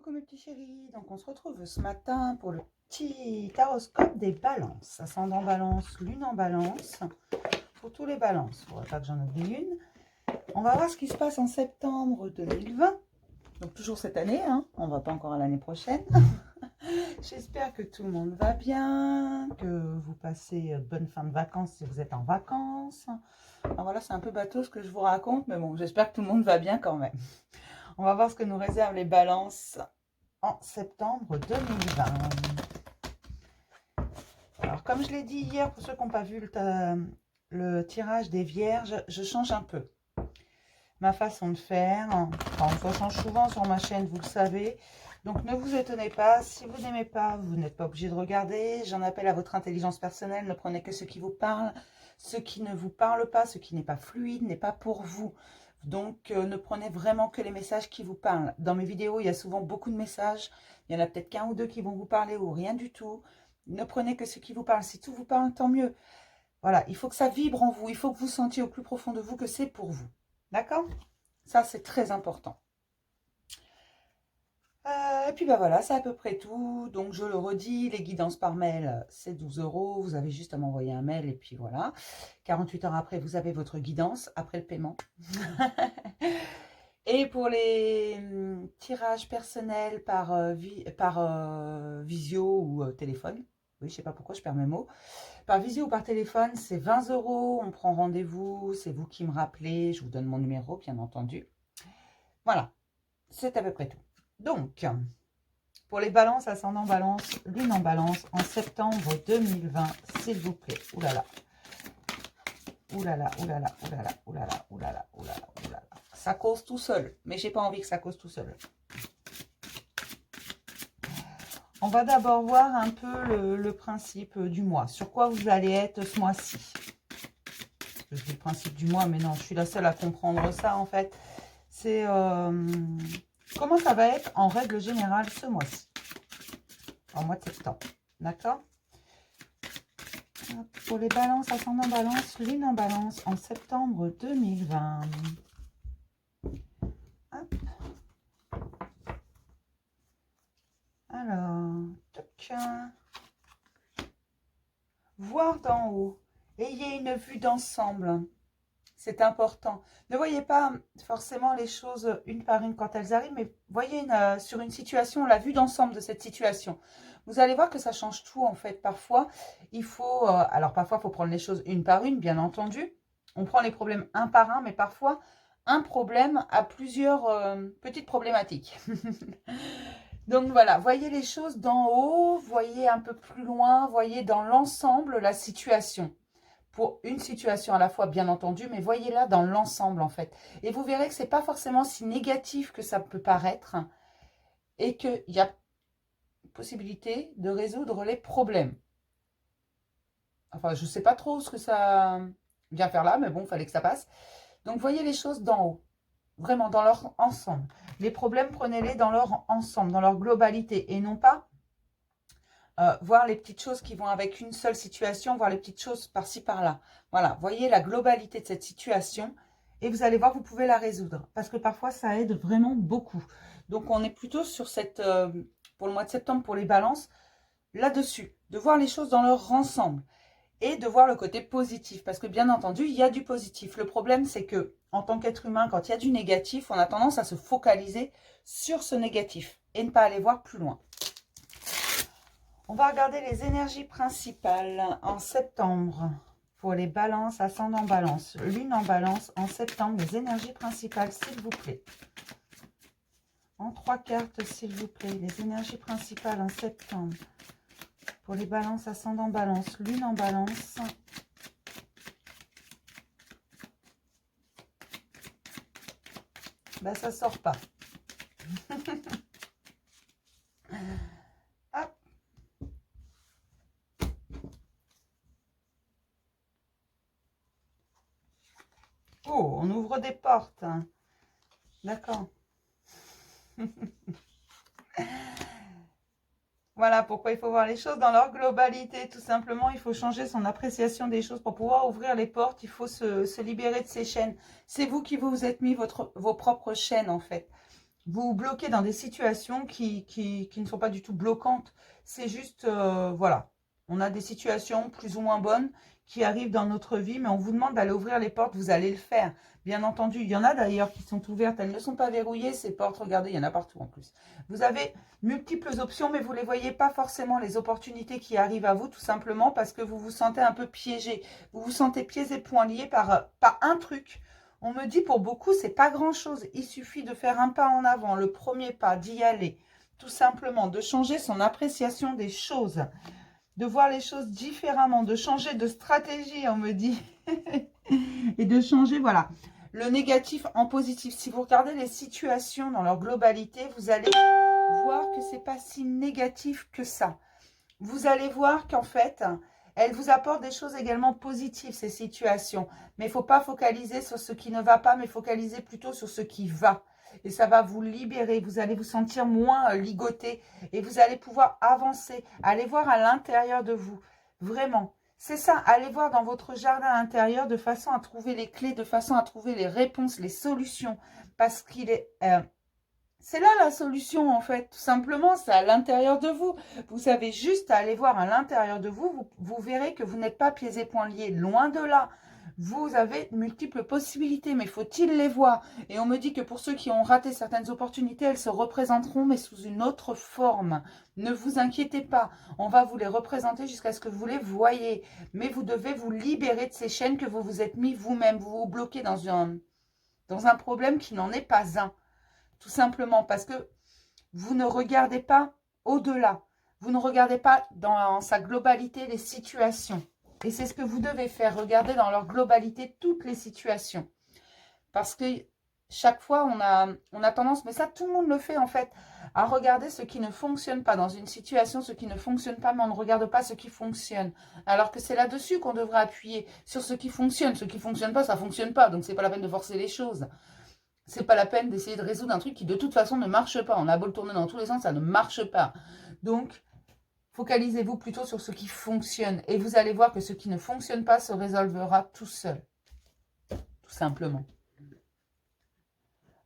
Coucou mes petits chéris, donc on se retrouve ce matin pour le petit taroscope des balances. Ascendant balance, lune en balance, pour tous les balances, il ne faudrait pas que j'en oublie une. On va voir ce qui se passe en septembre 2020, donc toujours cette année, hein, on ne va pas encore à l'année prochaine. J'espère que tout le monde va bien, que vous passez de bonnes fins de vacances si vous êtes en vacances. Alors voilà, c'est un peu bateau ce que je vous raconte, mais bon, j'espère que tout le monde va bien quand même. On va voir ce que nous réservent les balances en septembre 2020. Alors, comme je l'ai dit hier, pour ceux qui n'ont pas vu le tirage des vierges, je change un peu ma façon de faire. Enfin, on change souvent sur ma chaîne, vous le savez. Donc, ne vous étonnez pas. Si vous n'aimez pas, vous n'êtes pas obligé de regarder. J'en appelle à votre intelligence personnelle. Ne prenez que ce qui vous parle. Ce qui ne vous parle pas, ce qui n'est pas fluide, n'est pas pour vous. Donc, ne prenez vraiment que les messages qui vous parlent. Dans mes vidéos, il y a souvent beaucoup de messages. Il y en a peut-être qu'un ou deux qui vont vous parler ou rien du tout. Ne prenez que ce qui vous parle. Si tout vous parle, tant mieux. Voilà, il faut que ça vibre en vous. Il faut que vous sentiez au plus profond de vous que c'est pour vous. D'accord? Ça, c'est très important. Et puis, ben voilà, c'est à peu près tout. Donc, je le redis, les guidances par mail, c'est 12 €. Vous avez juste à m'envoyer un mail et puis voilà. 48 heures après, vous avez votre guidance, après le paiement. Et pour les tirages personnels par visio ou téléphone, oui, je ne sais pas pourquoi je perds mes mots. Par visio ou par téléphone, c'est 20 €. On prend rendez-vous, c'est vous qui me rappelez. Je vous donne mon numéro, bien entendu. Voilà, c'est à peu près tout. Donc, pour les balances, ascendant balance, lune en balance, en septembre 2020, s'il vous plaît. Ouh là là. Ouh là là, ouh là là, ouh là là, ouh là là, ouh là là, ouh là là, ouh là là. Ça cause tout seul, mais j'ai pas envie que ça cause tout seul. On va d'abord voir un peu le principe du mois. Sur quoi vous allez être ce mois-ci. Je dis le principe du mois, mais non, je suis la seule à comprendre ça en fait. C'est comment ça va être en règle générale ce mois-ci. En mois de septembre. D'accord? Pour les balances, ascendant balance, lune en balance en septembre 2020. Hop. Alors, toc. Voir d'en haut. Ayez une vue d'ensemble. C'est important. Ne voyez pas forcément les choses une par une quand elles arrivent, mais voyez sur une situation la vue d'ensemble de cette situation. Vous allez voir que ça change tout en fait. Parfois, il faut... alors parfois, il faut prendre les choses une par une, bien entendu. On prend les problèmes un par un, mais parfois, un problème a plusieurs petites problématiques. Donc voilà, voyez les choses d'en haut, voyez un peu plus loin, voyez dans l'ensemble la situation. Pour une situation à la fois, bien entendu, mais voyez-la dans l'ensemble, en fait. Et vous verrez que ce n'est pas forcément si négatif que ça peut paraître et qu'il y a possibilité de résoudre les problèmes. Enfin, je ne sais pas trop ce que ça vient faire là, mais bon, il fallait que ça passe. Donc, voyez les choses d'en haut, vraiment dans leur ensemble. Les problèmes, prenez-les dans leur ensemble, dans leur globalité, et non pas voir les petites choses qui vont avec une seule situation, voir les petites choses par-ci, par-là. Voilà, voyez la globalité de cette situation et vous allez voir, vous pouvez la résoudre. Parce que parfois, ça aide vraiment beaucoup. Donc, on est plutôt sur cette, pour le mois de septembre, pour les balances, là-dessus. De voir les choses dans leur ensemble et de voir le côté positif. Parce que bien entendu, il y a du positif. Le problème, c'est que en tant qu'être humain, quand il y a du négatif, on a tendance à se focaliser sur ce négatif et ne pas aller voir plus loin. On va regarder les énergies principales en septembre pour les balances, ascendant balance, lune en balance en septembre, les énergies principales, s'il vous plaît. En 3 cartes, s'il vous plaît, les énergies principales en septembre pour les balances, ascendant balance, lune en balance. Ben, ça sort pas. Oh, on ouvre des portes. D'accord. Voilà pourquoi il faut voir les choses dans leur globalité. Tout simplement, il faut changer son appréciation des choses pour pouvoir ouvrir les portes. Il faut se libérer de ces chaînes. C'est vous qui vous êtes mis vos propres chaînes, en fait. vous vous bloquez dans des situations qui ne sont pas du tout bloquantes. C'est juste, voilà, on a des situations plus ou moins bonnes qui arrivent dans notre vie, mais on vous demande d'aller ouvrir les portes, vous allez le faire. Bien entendu, il y en a d'ailleurs qui sont ouvertes, elles ne sont pas verrouillées, ces portes, regardez, il y en a partout en plus. Vous avez multiples options, mais vous ne les voyez pas forcément, les opportunités qui arrivent à vous, tout simplement parce que vous vous sentez un peu piégé. Vous vous sentez pieds et poings liés par un truc. On me dit pour beaucoup, c'est pas grand-chose. Il suffit de faire un pas en avant, le premier pas, d'y aller. Tout simplement, de changer son appréciation des choses, de voir les choses différemment, de changer de stratégie, on me dit. Et de changer, voilà, le négatif en positif. Si vous regardez les situations dans leur globalité, vous allez voir que c'est pas si négatif que ça. Vous allez voir qu'en fait, elles vous apportent des choses également positives, ces situations. Mais il ne faut pas focaliser sur ce qui ne va pas, mais focaliser plutôt sur ce qui va. Et ça va vous libérer, vous allez vous sentir moins ligoté et vous allez pouvoir avancer. Allez voir à l'intérieur de vous, vraiment. C'est ça, allez voir dans votre jardin intérieur de façon à trouver les clés, de façon à trouver les réponses, les solutions. Parce qu'il est... c'est là la solution en fait, tout simplement, c'est à l'intérieur de vous. Vous avez juste à aller voir à l'intérieur de vous, vous verrez que vous n'êtes pas pieds et poings liés, loin de là. Vous avez multiples possibilités, mais faut-il les voir? Et on me dit que pour ceux qui ont raté certaines opportunités, elles se représenteront, mais sous une autre forme. Ne vous inquiétez pas, on va vous les représenter jusqu'à ce que vous les voyez. Mais vous devez vous libérer de ces chaînes que vous vous êtes mis vous-même. Vous vous bloquez dans un problème qui n'en est pas un. Tout simplement parce que vous ne regardez pas au-delà. Vous ne regardez pas dans sa globalité les situations. Et c'est ce que vous devez faire. Regarder dans leur globalité toutes les situations. Parce que chaque fois, on a tendance, mais ça, tout le monde le fait en fait, à regarder ce qui ne fonctionne pas dans une situation, ce qui ne fonctionne pas, mais on ne regarde pas ce qui fonctionne. Alors que c'est là-dessus qu'on devrait appuyer, sur ce qui fonctionne. Ce qui ne fonctionne pas, ça ne fonctionne pas. Donc, ce n'est pas la peine de forcer les choses. C'est pas la peine d'essayer de résoudre un truc qui de toute façon ne marche pas. On a beau le tourner dans tous les sens, ça ne marche pas. Donc, focalisez-vous plutôt sur ce qui fonctionne. Et vous allez voir que ce qui ne fonctionne pas se résolvera tout seul. Tout simplement.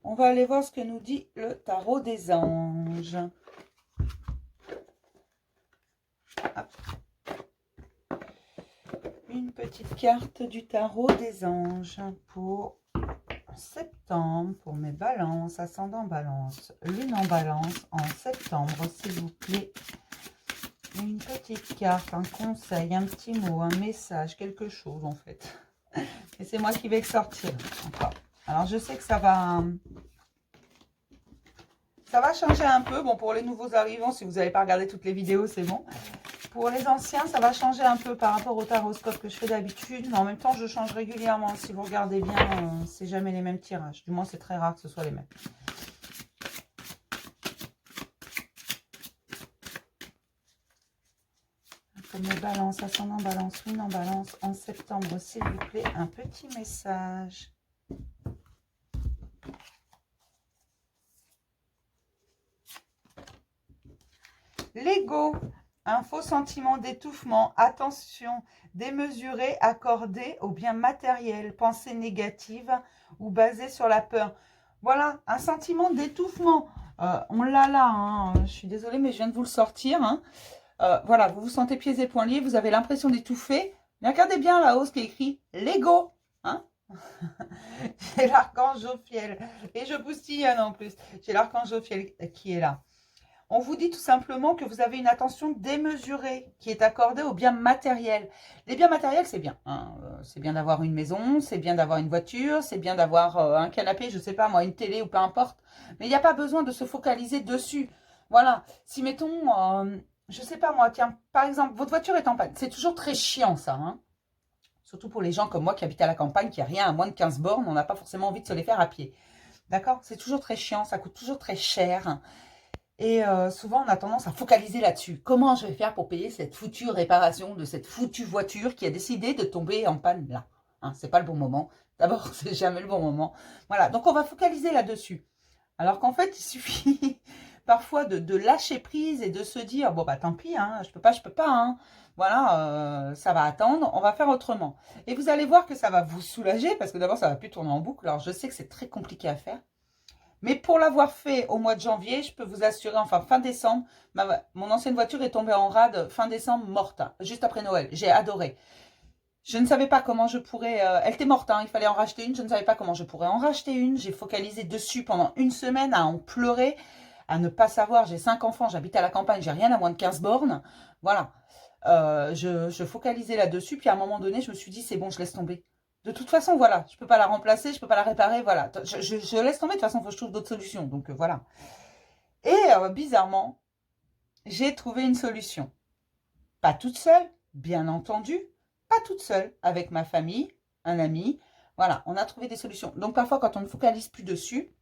On va aller voir ce que nous dit le tarot des anges. Hop. Une petite carte du tarot des anges pour septembre, pour mes balances, ascendant balance, lune en balance en septembre, s'il vous plaît. Une petite carte, un conseil, un petit mot, un message, quelque chose en fait. Et c'est moi qui vais sortir encore. Alors je sais que ça va changer un peu. Bon, pour les nouveaux arrivants, si vous n'avez pas regardé toutes les vidéos, c'est bon. Pour les anciens, ça va changer un peu par rapport au taroscope que je fais d'habitude. Mais en même temps, je change régulièrement. Si vous regardez bien, c'est jamais les mêmes tirages. Du moins, c'est très rare que ce soit les mêmes. Pour mes balances, ascendant balance, lune en balance, en septembre, s'il vous plaît, un petit message. L'ego, un faux sentiment d'étouffement, attention, démesuré, accordé au bien matériel, pensée négative ou basée sur la peur. Voilà, un sentiment d'étouffement. On l'a là, hein. Je suis désolée, mais je viens de vous le sortir. Hein. Voilà, vous vous sentez pieds et poings liés, vous avez l'impression d'étouffer. Mais regardez bien là-haut ce qui est écrit, l'ego. Hein. J'ai l'archange Jophiel. Et je boustillonne en plus. J'ai l'archange Jophiel qui est là. On vous dit tout simplement que vous avez une attention démesurée qui est accordée aux biens matériels. Les biens matériels, c'est bien. Hein. C'est bien d'avoir une maison, c'est bien d'avoir une voiture, c'est bien d'avoir un canapé, je ne sais pas moi, une télé ou peu importe. Mais il n'y a pas besoin de se focaliser dessus. Voilà. Si mettons, je ne sais pas moi, tiens, par exemple, votre voiture est en panne. C'est toujours très chiant ça. Hein. Surtout pour les gens comme moi qui habitent à la campagne, qui a rien à moins de 15 bornes, on n'a pas forcément envie de se les faire à pied. D'accord? C'est toujours très chiant, ça coûte toujours très cher. Et souvent, on a tendance à focaliser là-dessus. Comment je vais faire pour payer cette foutue réparation de cette foutue voiture qui a décidé de tomber en panne là? Hein, c'est pas le bon moment. D'abord, c'est jamais le bon moment. Voilà, donc on va focaliser là-dessus. Alors qu'en fait, il suffit parfois de lâcher prise et de se dire, bon bah tant pis, hein, je peux pas. Hein. Voilà, ça va attendre, on va faire autrement. Et vous allez voir que ça va vous soulager parce que d'abord, ça va plus tourner en boucle. Alors, je sais que c'est très compliqué à faire. Mais pour l'avoir fait au mois de janvier, je peux vous assurer, enfin fin décembre, mon ancienne voiture est tombée en rade fin décembre, morte, hein, juste après Noël. J'ai adoré. Je ne savais pas comment je pourrais... elle était morte, hein, il fallait en racheter une. Je ne savais pas comment je pourrais en racheter une. J'ai focalisé dessus pendant une semaine à en pleurer, à ne pas savoir. J'ai 5 enfants, j'habite à la campagne, j'ai rien à moins de 15 bornes. Voilà. Je focalisais là-dessus. Puis à un moment donné, je me suis dit, c'est bon, je laisse tomber. De toute façon, voilà, je ne peux pas la remplacer, je ne peux pas la réparer, voilà. Je laisse tomber, de toute façon, il faut que je trouve d'autres solutions. Donc voilà. Et bizarrement, j'ai trouvé une solution. Pas toute seule, bien entendu, pas toute seule, avec ma famille, un ami. Voilà, on a trouvé des solutions. Donc parfois, quand on ne focalise plus dessus,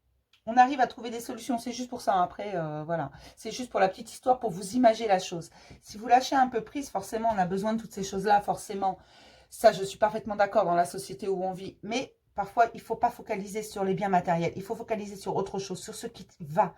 on arrive à trouver des solutions. C'est juste pour ça, hein. Après, voilà. C'est juste pour la petite histoire, pour vous imaginer la chose. Si vous lâchez un peu prise, forcément, on a besoin de toutes ces choses-là, forcément. Ça, je suis parfaitement d'accord dans la société où on vit. Mais parfois, il ne faut pas focaliser sur les biens matériels. Il faut focaliser sur autre chose, sur ce qui va.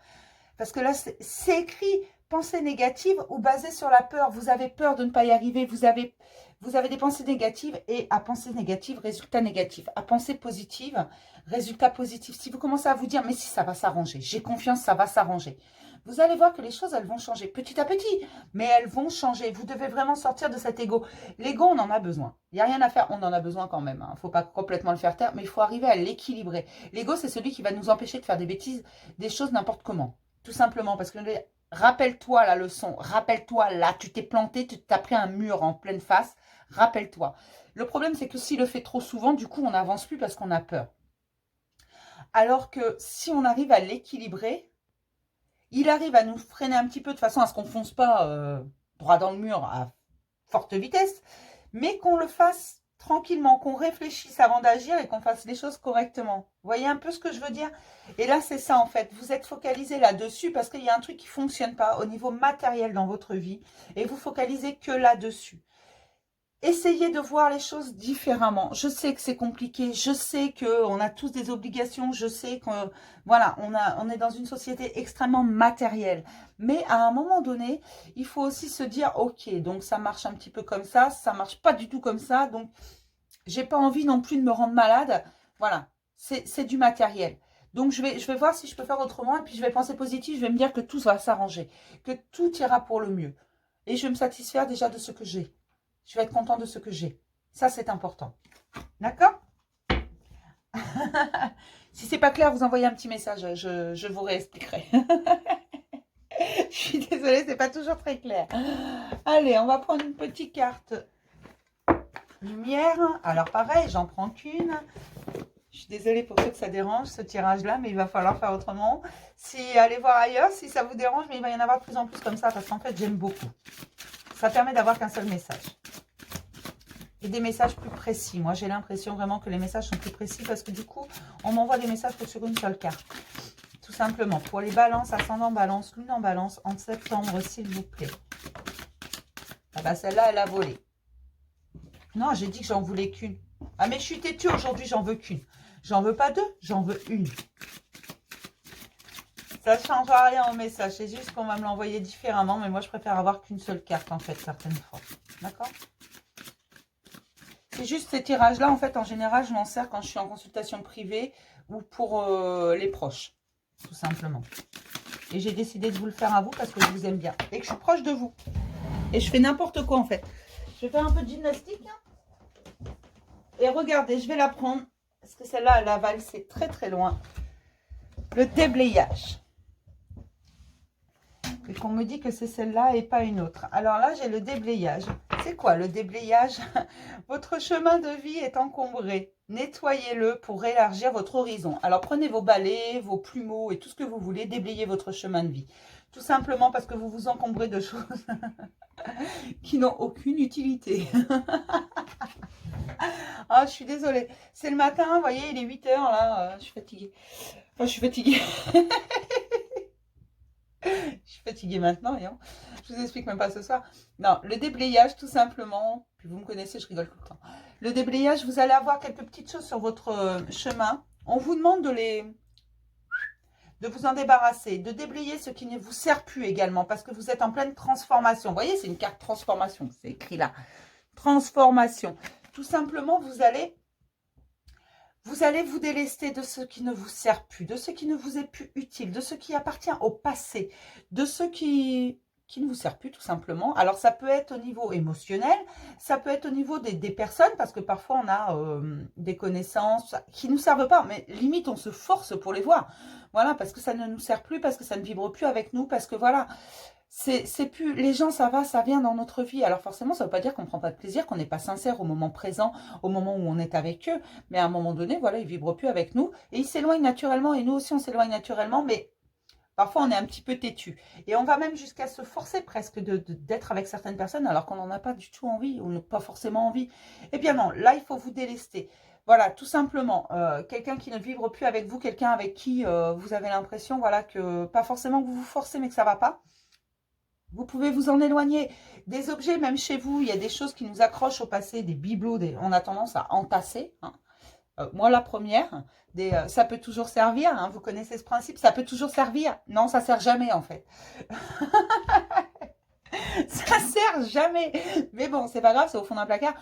Parce que là, c'est écrit pensée négative ou basée sur la peur. Vous avez peur de ne pas y arriver. Vous avez des pensées négatives et à pensée négative, résultat négatif. À pensée positive, résultat positif. Si vous commencez à vous dire, mais si ça va s'arranger, j'ai confiance, ça va s'arranger. Vous allez voir que les choses, elles vont changer petit à petit, mais elles vont changer. Vous devez vraiment sortir de cet ego. L'ego, on en a besoin. Il n'y a rien à faire, on en a besoin quand même. Il ne faut pas complètement le faire taire, mais il faut arriver à l'équilibrer. L'ego, c'est celui qui va nous empêcher de faire des bêtises, des choses n'importe comment. Tout simplement parce que rappelle-toi la leçon, rappelle-toi là, tu t'es planté, tu t'as pris un mur en pleine face, rappelle-toi. Le problème, c'est que s'il le fait trop souvent, du coup, on n'avance plus parce qu'on a peur. Alors que si on arrive à l'équilibrer, il arrive à nous freiner un petit peu de façon à ce qu'on ne fonce pas droit dans le mur à forte vitesse, mais qu'on le fasse tranquillement, qu'on réfléchisse avant d'agir et qu'on fasse les choses correctement. Vous voyez un peu ce que je veux dire? Et là, c'est ça en fait. Vous êtes focalisé là-dessus parce qu'il y a un truc qui ne fonctionne pas au niveau matériel dans votre vie et vous focalisez que là-dessus. Essayez de voir les choses différemment. Je sais que c'est compliqué, je sais qu'on a tous des obligations, je sais que voilà, on est dans une société extrêmement matérielle. Mais à un moment donné, il faut aussi se dire, ok, donc ça marche un petit peu comme ça marche pas du tout comme ça, donc j'ai pas envie non plus de me rendre malade. Voilà, c'est du matériel. Donc je vais voir si je peux faire autrement et puis je vais penser positif, je vais me dire que tout va s'arranger, que tout ira pour le mieux. Et je vais me satisfaire déjà de ce que j'ai. Je vais être content de ce que j'ai. Ça, c'est important. D'accord? Si c'est pas clair, vous envoyez un petit message. Je vous réexpliquerai. Je suis désolée, c'est pas toujours très clair. Allez, on va prendre une petite carte lumière. Alors, pareil, j'en prends qu'une. Je suis désolée pour ceux que ça dérange, ce tirage-là, mais il va falloir faire autrement. Si, allez voir ailleurs si ça vous dérange, mais il va y en avoir de plus en plus comme ça, parce qu'en fait, j'aime beaucoup. Ça permet d'avoir qu'un seul message. Et des messages plus précis. Moi, j'ai l'impression vraiment que les messages sont plus précis parce que du coup, on m'envoie des messages que sur une seule carte. Tout simplement. Pour les balances, ascendant balance, lune en balance, en septembre, s'il vous plaît. Ah bah celle-là, elle a volé. Non, j'ai dit que j'en voulais qu'une. Ah mais je suis têtue aujourd'hui, j'en veux qu'une. J'en veux pas deux, j'en veux une. Ça ne change rien au message. C'est juste qu'on va me l'envoyer différemment. Mais moi, je préfère avoir qu'une seule carte, en fait, certaines fois. D'accord ? C'est juste ces tirages-là, en fait, en général, je m'en sers quand je suis en consultation privée ou pour les proches, tout simplement. Et j'ai décidé de vous le faire à vous parce que je vous aime bien et que je suis proche de vous. Et je fais n'importe quoi, en fait. Je vais faire un peu de gymnastique. Hein. Et regardez, je vais la prendre parce que celle-là, elle a valsé très, très loin. Le déblayage. Et qu'on me dit que c'est celle-là et pas une autre. Alors là, j'ai le déblayage. C'est quoi le déblayage? Votre chemin de vie est encombré. Nettoyez-le pour élargir votre horizon. Alors prenez vos balais, vos plumeaux et tout ce que vous voulez. Déblayez votre chemin de vie. Tout simplement parce que vous vous encombrez de choses qui n'ont aucune utilité. Ah, je suis désolée. C'est le matin, vous voyez, il est 8 h là. Je suis fatiguée. Enfin, je suis fatiguée. Je suis fatiguée maintenant, voyons. Je vous explique même pas ce soir. Non, le déblayage, tout simplement. Puis vous me connaissez, je rigole tout le temps. Le déblayage, vous allez avoir quelques petites choses sur votre chemin. On vous demande de vous en débarrasser, de déblayer ce qui ne vous sert plus également, parce que vous êtes en pleine transformation. Vous voyez, c'est une carte transformation, c'est écrit là. Transformation. Tout simplement, vous allez Vous allez vous délester de ce qui ne vous sert plus, de ce qui ne vous est plus utile, de ce qui appartient au passé, de ce qui ne vous sert plus tout simplement. Alors ça peut être au niveau émotionnel, ça peut être au niveau des personnes, parce que parfois on a des connaissances qui ne nous servent pas, mais limite on se force pour les voir. Voilà, parce que ça ne nous sert plus, parce que ça ne vibre plus avec nous, parce que voilà, c'est plus, les gens ça va, ça vient dans notre vie. Alors forcément ça ne veut pas dire qu'on ne prend pas de plaisir, qu'on n'est pas sincère au moment présent, au moment où on est avec eux, mais à un moment donné, voilà, ils ne vibrent plus avec nous, et ils s'éloignent naturellement, et nous aussi on s'éloigne naturellement, mais parfois, on est un petit peu têtu. Et on va même jusqu'à se forcer presque d'être avec certaines personnes alors qu'on n'en a pas du tout envie ou pas forcément envie. Eh bien non, là, il faut vous délester. Voilà, tout simplement. Quelqu'un qui ne vibre plus avec vous, quelqu'un avec qui vous avez l'impression, voilà, que pas forcément que vous vous forcez, mais que ça ne va pas. Vous pouvez vous en éloigner. Des objets, même chez vous, il y a des choses qui nous accrochent au passé, des bibelots, on a tendance à entasser, hein. Moi, la première, ça peut toujours servir, hein, vous connaissez ce principe, ça peut toujours servir. Non, ça sert jamais en fait. Ça sert jamais. Mais bon, c'est pas grave, c'est au fond d'un placard.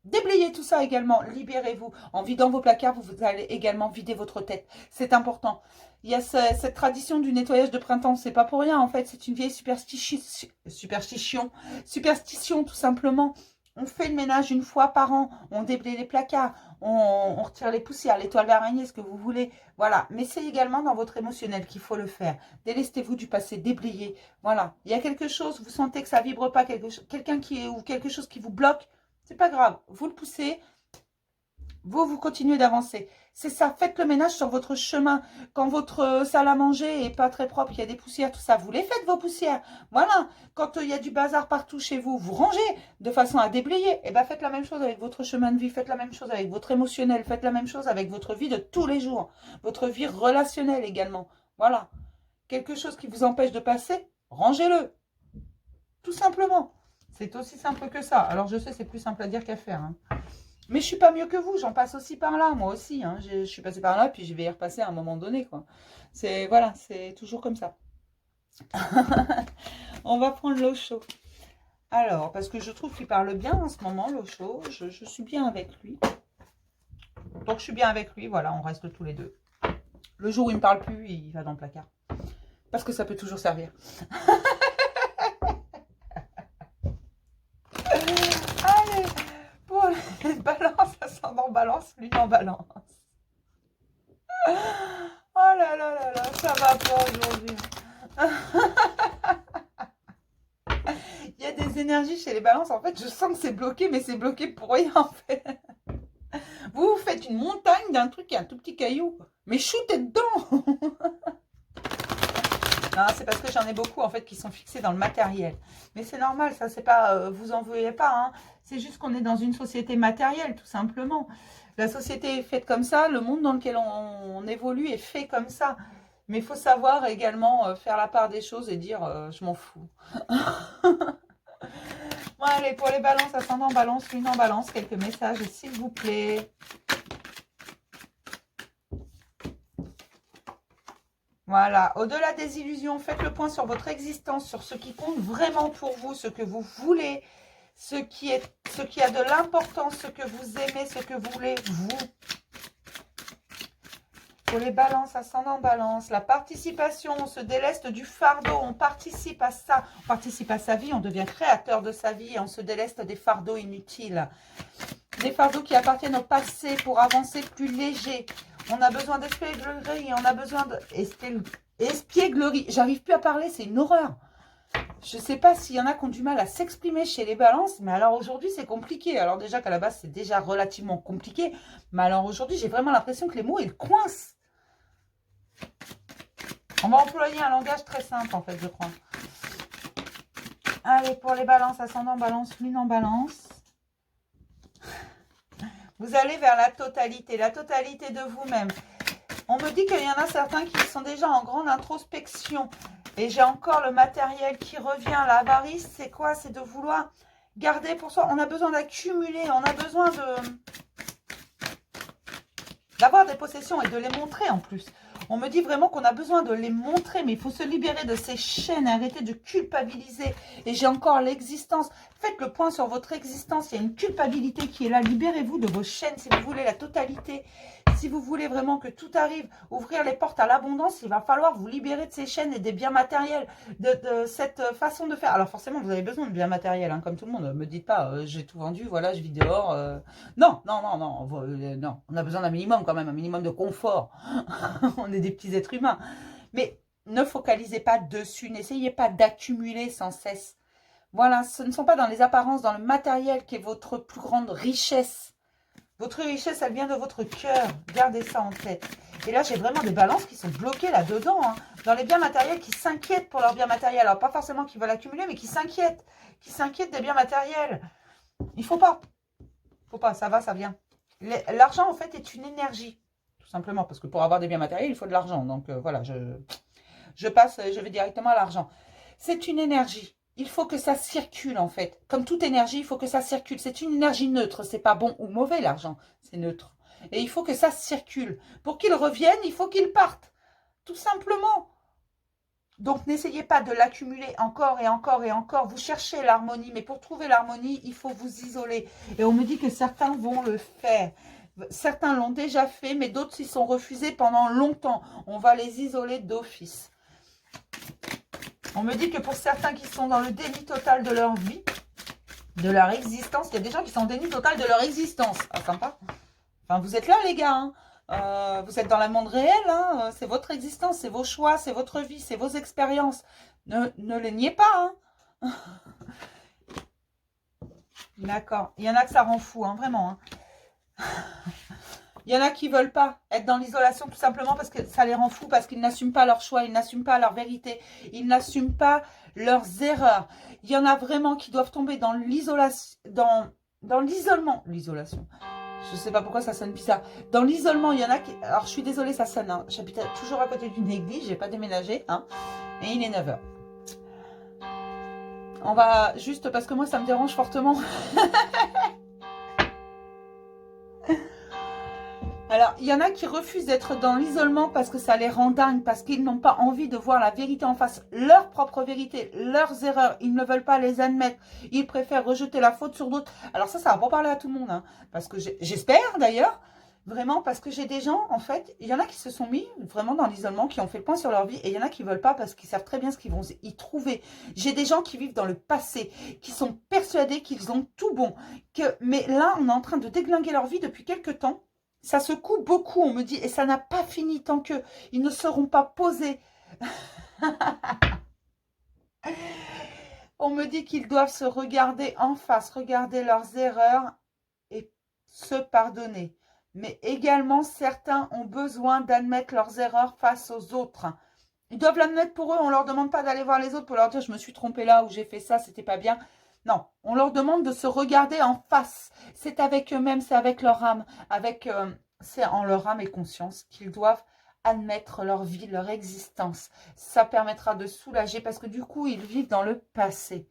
Déblayez tout ça également, libérez-vous. En vidant vos placards, vous allez également vider votre tête. C'est important. Il y a cette tradition du nettoyage de printemps, c'est pas pour rien en fait, c'est une vieille superstition tout simplement. On fait le ménage une fois par an, on déblaye les placards, on retire les poussières, les toiles d'araignée, ce que vous voulez. Voilà, mais c'est également dans votre émotionnel qu'il faut le faire. Délestez-vous du passé, déblayez. Voilà, il y a quelque chose, vous sentez que ça vibre pas, quelqu'un ou quelque chose qui vous bloque, c'est pas grave, vous le poussez, vous continuez d'avancer. C'est ça, faites le ménage sur votre chemin. Quand votre salle à manger est pas très propre, il y a des poussières, tout ça, vous les faites vos poussières. Voilà, quand il y a du bazar partout chez vous, vous rangez de façon à déblayer. Et bien faites la même chose avec votre chemin de vie, faites la même chose avec votre émotionnel, faites la même chose avec votre vie de tous les jours. Votre vie relationnelle également. Voilà, quelque chose qui vous empêche de passer, rangez-le. Tout simplement. C'est aussi simple que ça. Alors je sais, c'est plus simple à dire qu'à faire, hein. Mais je suis pas mieux que vous, j'en passe aussi par là, moi aussi, hein. Je suis passée par là, puis je vais y repasser à un moment donné, quoi. Voilà, c'est toujours comme ça. On va prendre l'eau chaude. Alors, parce que je trouve qu'il parle bien en ce moment, l'eau chaude. Je suis bien avec lui. Donc, je suis bien avec lui, voilà, on reste tous les deux. Le jour où il ne me parle plus, il va dans le placard. Parce que ça peut toujours servir. Allez, pour les balances, ascendant balance, lui en balance. Oh là là là là, ça va pas aujourd'hui. Il y a des énergies chez les balances, en fait, je sens que c'est bloqué, mais c'est bloqué pour rien, en fait. Vous faites une montagne d'un truc qui est un tout petit caillou, mais shootez dedans. Non, c'est parce que j'en ai beaucoup, en fait, qui sont fixés dans le matériel. Mais c'est normal, ça, c'est pas... vous en voulez pas, hein. C'est juste qu'on est dans une société matérielle, tout simplement. La société est faite comme ça, le monde dans lequel on évolue est fait comme ça. Mais il faut savoir également faire la part des choses et dire je m'en fous. Bon, allez, pour les balances, ascendant balance, lune en balance, quelques messages, s'il vous plaît. Voilà, au-delà des illusions, faites le point sur votre existence, sur ce qui compte vraiment pour vous, ce que vous voulez, ce qui a de l'importance, ce que vous aimez, ce que vous voulez, vous. Pour les balances, ascendant balance, la participation, on se déleste du fardeau, on participe à ça, on participe à sa vie, on devient créateur de sa vie, et on se déleste des fardeaux inutiles. Des fardeaux qui appartiennent au passé pour avancer plus léger. On a besoin d'espièglerie, on a besoin d'espièglerie. J'arrive plus à parler, c'est une horreur. Je ne sais pas s'il y en a qui ont du mal à s'exprimer chez les balances, mais alors aujourd'hui, c'est compliqué. Alors déjà qu'à la base, c'est déjà relativement compliqué, mais alors aujourd'hui, j'ai vraiment l'impression que les mots, ils coincent. On va employer un langage très simple, en fait, je crois. Allez, pour les balances, ascendant balance, lune en balance. Vous allez vers la totalité de vous-même. On me dit qu'il y en a certains qui sont déjà en grande introspection. Et j'ai encore le matériel qui revient. L'avarice, c'est quoi? C'est de vouloir garder pour soi. On a besoin d'accumuler. On a besoin d'avoir des possessions et de les montrer en plus. On me dit vraiment qu'on a besoin de les montrer, mais il faut se libérer de ces chaînes, arrêter de culpabiliser. Et j'ai encore l'existence. Faites le point sur votre existence. Il y a une culpabilité qui est là. Libérez-vous de vos chaînes si vous voulez la totalité. Si vous voulez vraiment que tout arrive, ouvrir les portes à l'abondance, il va falloir vous libérer de ces chaînes et des biens matériels, de cette façon de faire. Alors forcément, vous avez besoin de biens matériels, hein, comme tout le monde. Ne me dites pas, j'ai tout vendu, voilà, je vis dehors. Non, non, non, non, non. On a besoin d'un minimum quand même, un minimum de confort. On est des petits êtres humains. Mais ne focalisez pas dessus, n'essayez pas d'accumuler sans cesse. Voilà, ce ne sont pas dans les apparences, dans le matériel qui est votre plus grande richesse. Votre richesse, elle vient de votre cœur. Gardez ça en tête. Et là, j'ai vraiment des balances qui sont bloquées là-dedans. Hein. Dans les biens matériels, qui s'inquiètent pour leurs biens matériels. Alors, pas forcément qu'ils veulent accumuler, mais qui s'inquiètent. Qui s'inquiètent des biens matériels. Il faut pas. Faut pas, ça va, ça vient. L'argent, en fait, est une énergie. Tout simplement, parce que pour avoir des biens matériels, il faut de l'argent. Donc, voilà, je passe, je vais directement à l'argent. C'est une énergie. Il faut que ça circule, en fait. Comme toute énergie, il faut que ça circule. C'est une énergie neutre. C'est pas bon ou mauvais, l'argent. C'est neutre. Et il faut que ça circule. Pour qu'il revienne, il faut qu'il parte. Tout simplement. Donc, n'essayez pas de l'accumuler encore et encore et encore. Vous cherchez l'harmonie. Mais pour trouver l'harmonie, il faut vous isoler. Et on me dit que certains vont le faire. Certains l'ont déjà fait, mais d'autres s'y sont refusés pendant longtemps. On va les isoler d'office. On me dit que pour certains qui sont dans le déni total de leur vie, de leur existence, il y a des gens qui sont en déni total de leur existence. Ah, sympa. Enfin, vous êtes là, les gars. Hein. Vous êtes dans le monde réel. Hein. C'est votre existence, c'est vos choix, c'est votre vie, c'est vos expériences. Ne les niez pas. Hein. D'accord. Il y en a que ça rend fou, hein, vraiment. Hein. Il y en a qui ne veulent pas être dans l'isolation tout simplement parce que ça les rend fous, parce qu'ils n'assument pas leur choix, ils n'assument pas leur vérité, ils n'assument pas leurs erreurs. Il y en a vraiment qui doivent tomber dans l'isolation, dans l'isolement. L'isolation. Je ne sais pas pourquoi ça sonne bizarre. Dans l'isolement, il y en a qui... Alors, je suis désolée, ça sonne. Hein. J'habite toujours à côté d'une église, je n'ai pas déménagé. Hein. Et il est 9 h. On va juste, parce que moi, ça me dérange fortement. Alors, il y en a qui refusent d'être dans l'isolement parce que ça les rend dingues, parce qu'ils n'ont pas envie de voir la vérité en face, leur propre vérité, leurs erreurs. Ils ne veulent pas les admettre. Ils préfèrent rejeter la faute sur d'autres. Alors ça va pas parler à tout le monde, hein, parce que j'espère d'ailleurs, vraiment, parce que j'ai des gens, en fait, il y en a qui se sont mis vraiment dans l'isolement, qui ont fait le point sur leur vie, et il y en a qui ne veulent pas parce qu'ils savent très bien ce qu'ils vont y trouver. J'ai des gens qui vivent dans le passé, qui sont persuadés qu'ils ont tout bon, mais là, on est en train de déglinguer leur vie depuis quelques temps. Ça se coupe beaucoup, on me dit, et ça n'a pas fini tant qu'ils ne seront pas posés. On me dit qu'ils doivent se regarder en face, regarder leurs erreurs et se pardonner. Mais également, certains ont besoin d'admettre leurs erreurs face aux autres. Ils doivent l'admettre pour eux, on ne leur demande pas d'aller voir les autres pour leur dire « je me suis trompé là » ou « j'ai fait ça, c'était pas bien ». Non, on leur demande de se regarder en face. C'est avec eux-mêmes, c'est avec leur âme, c'est en leur âme et conscience qu'ils doivent admettre leur vie, leur existence. Ça permettra de soulager parce que du coup, ils vivent dans le passé.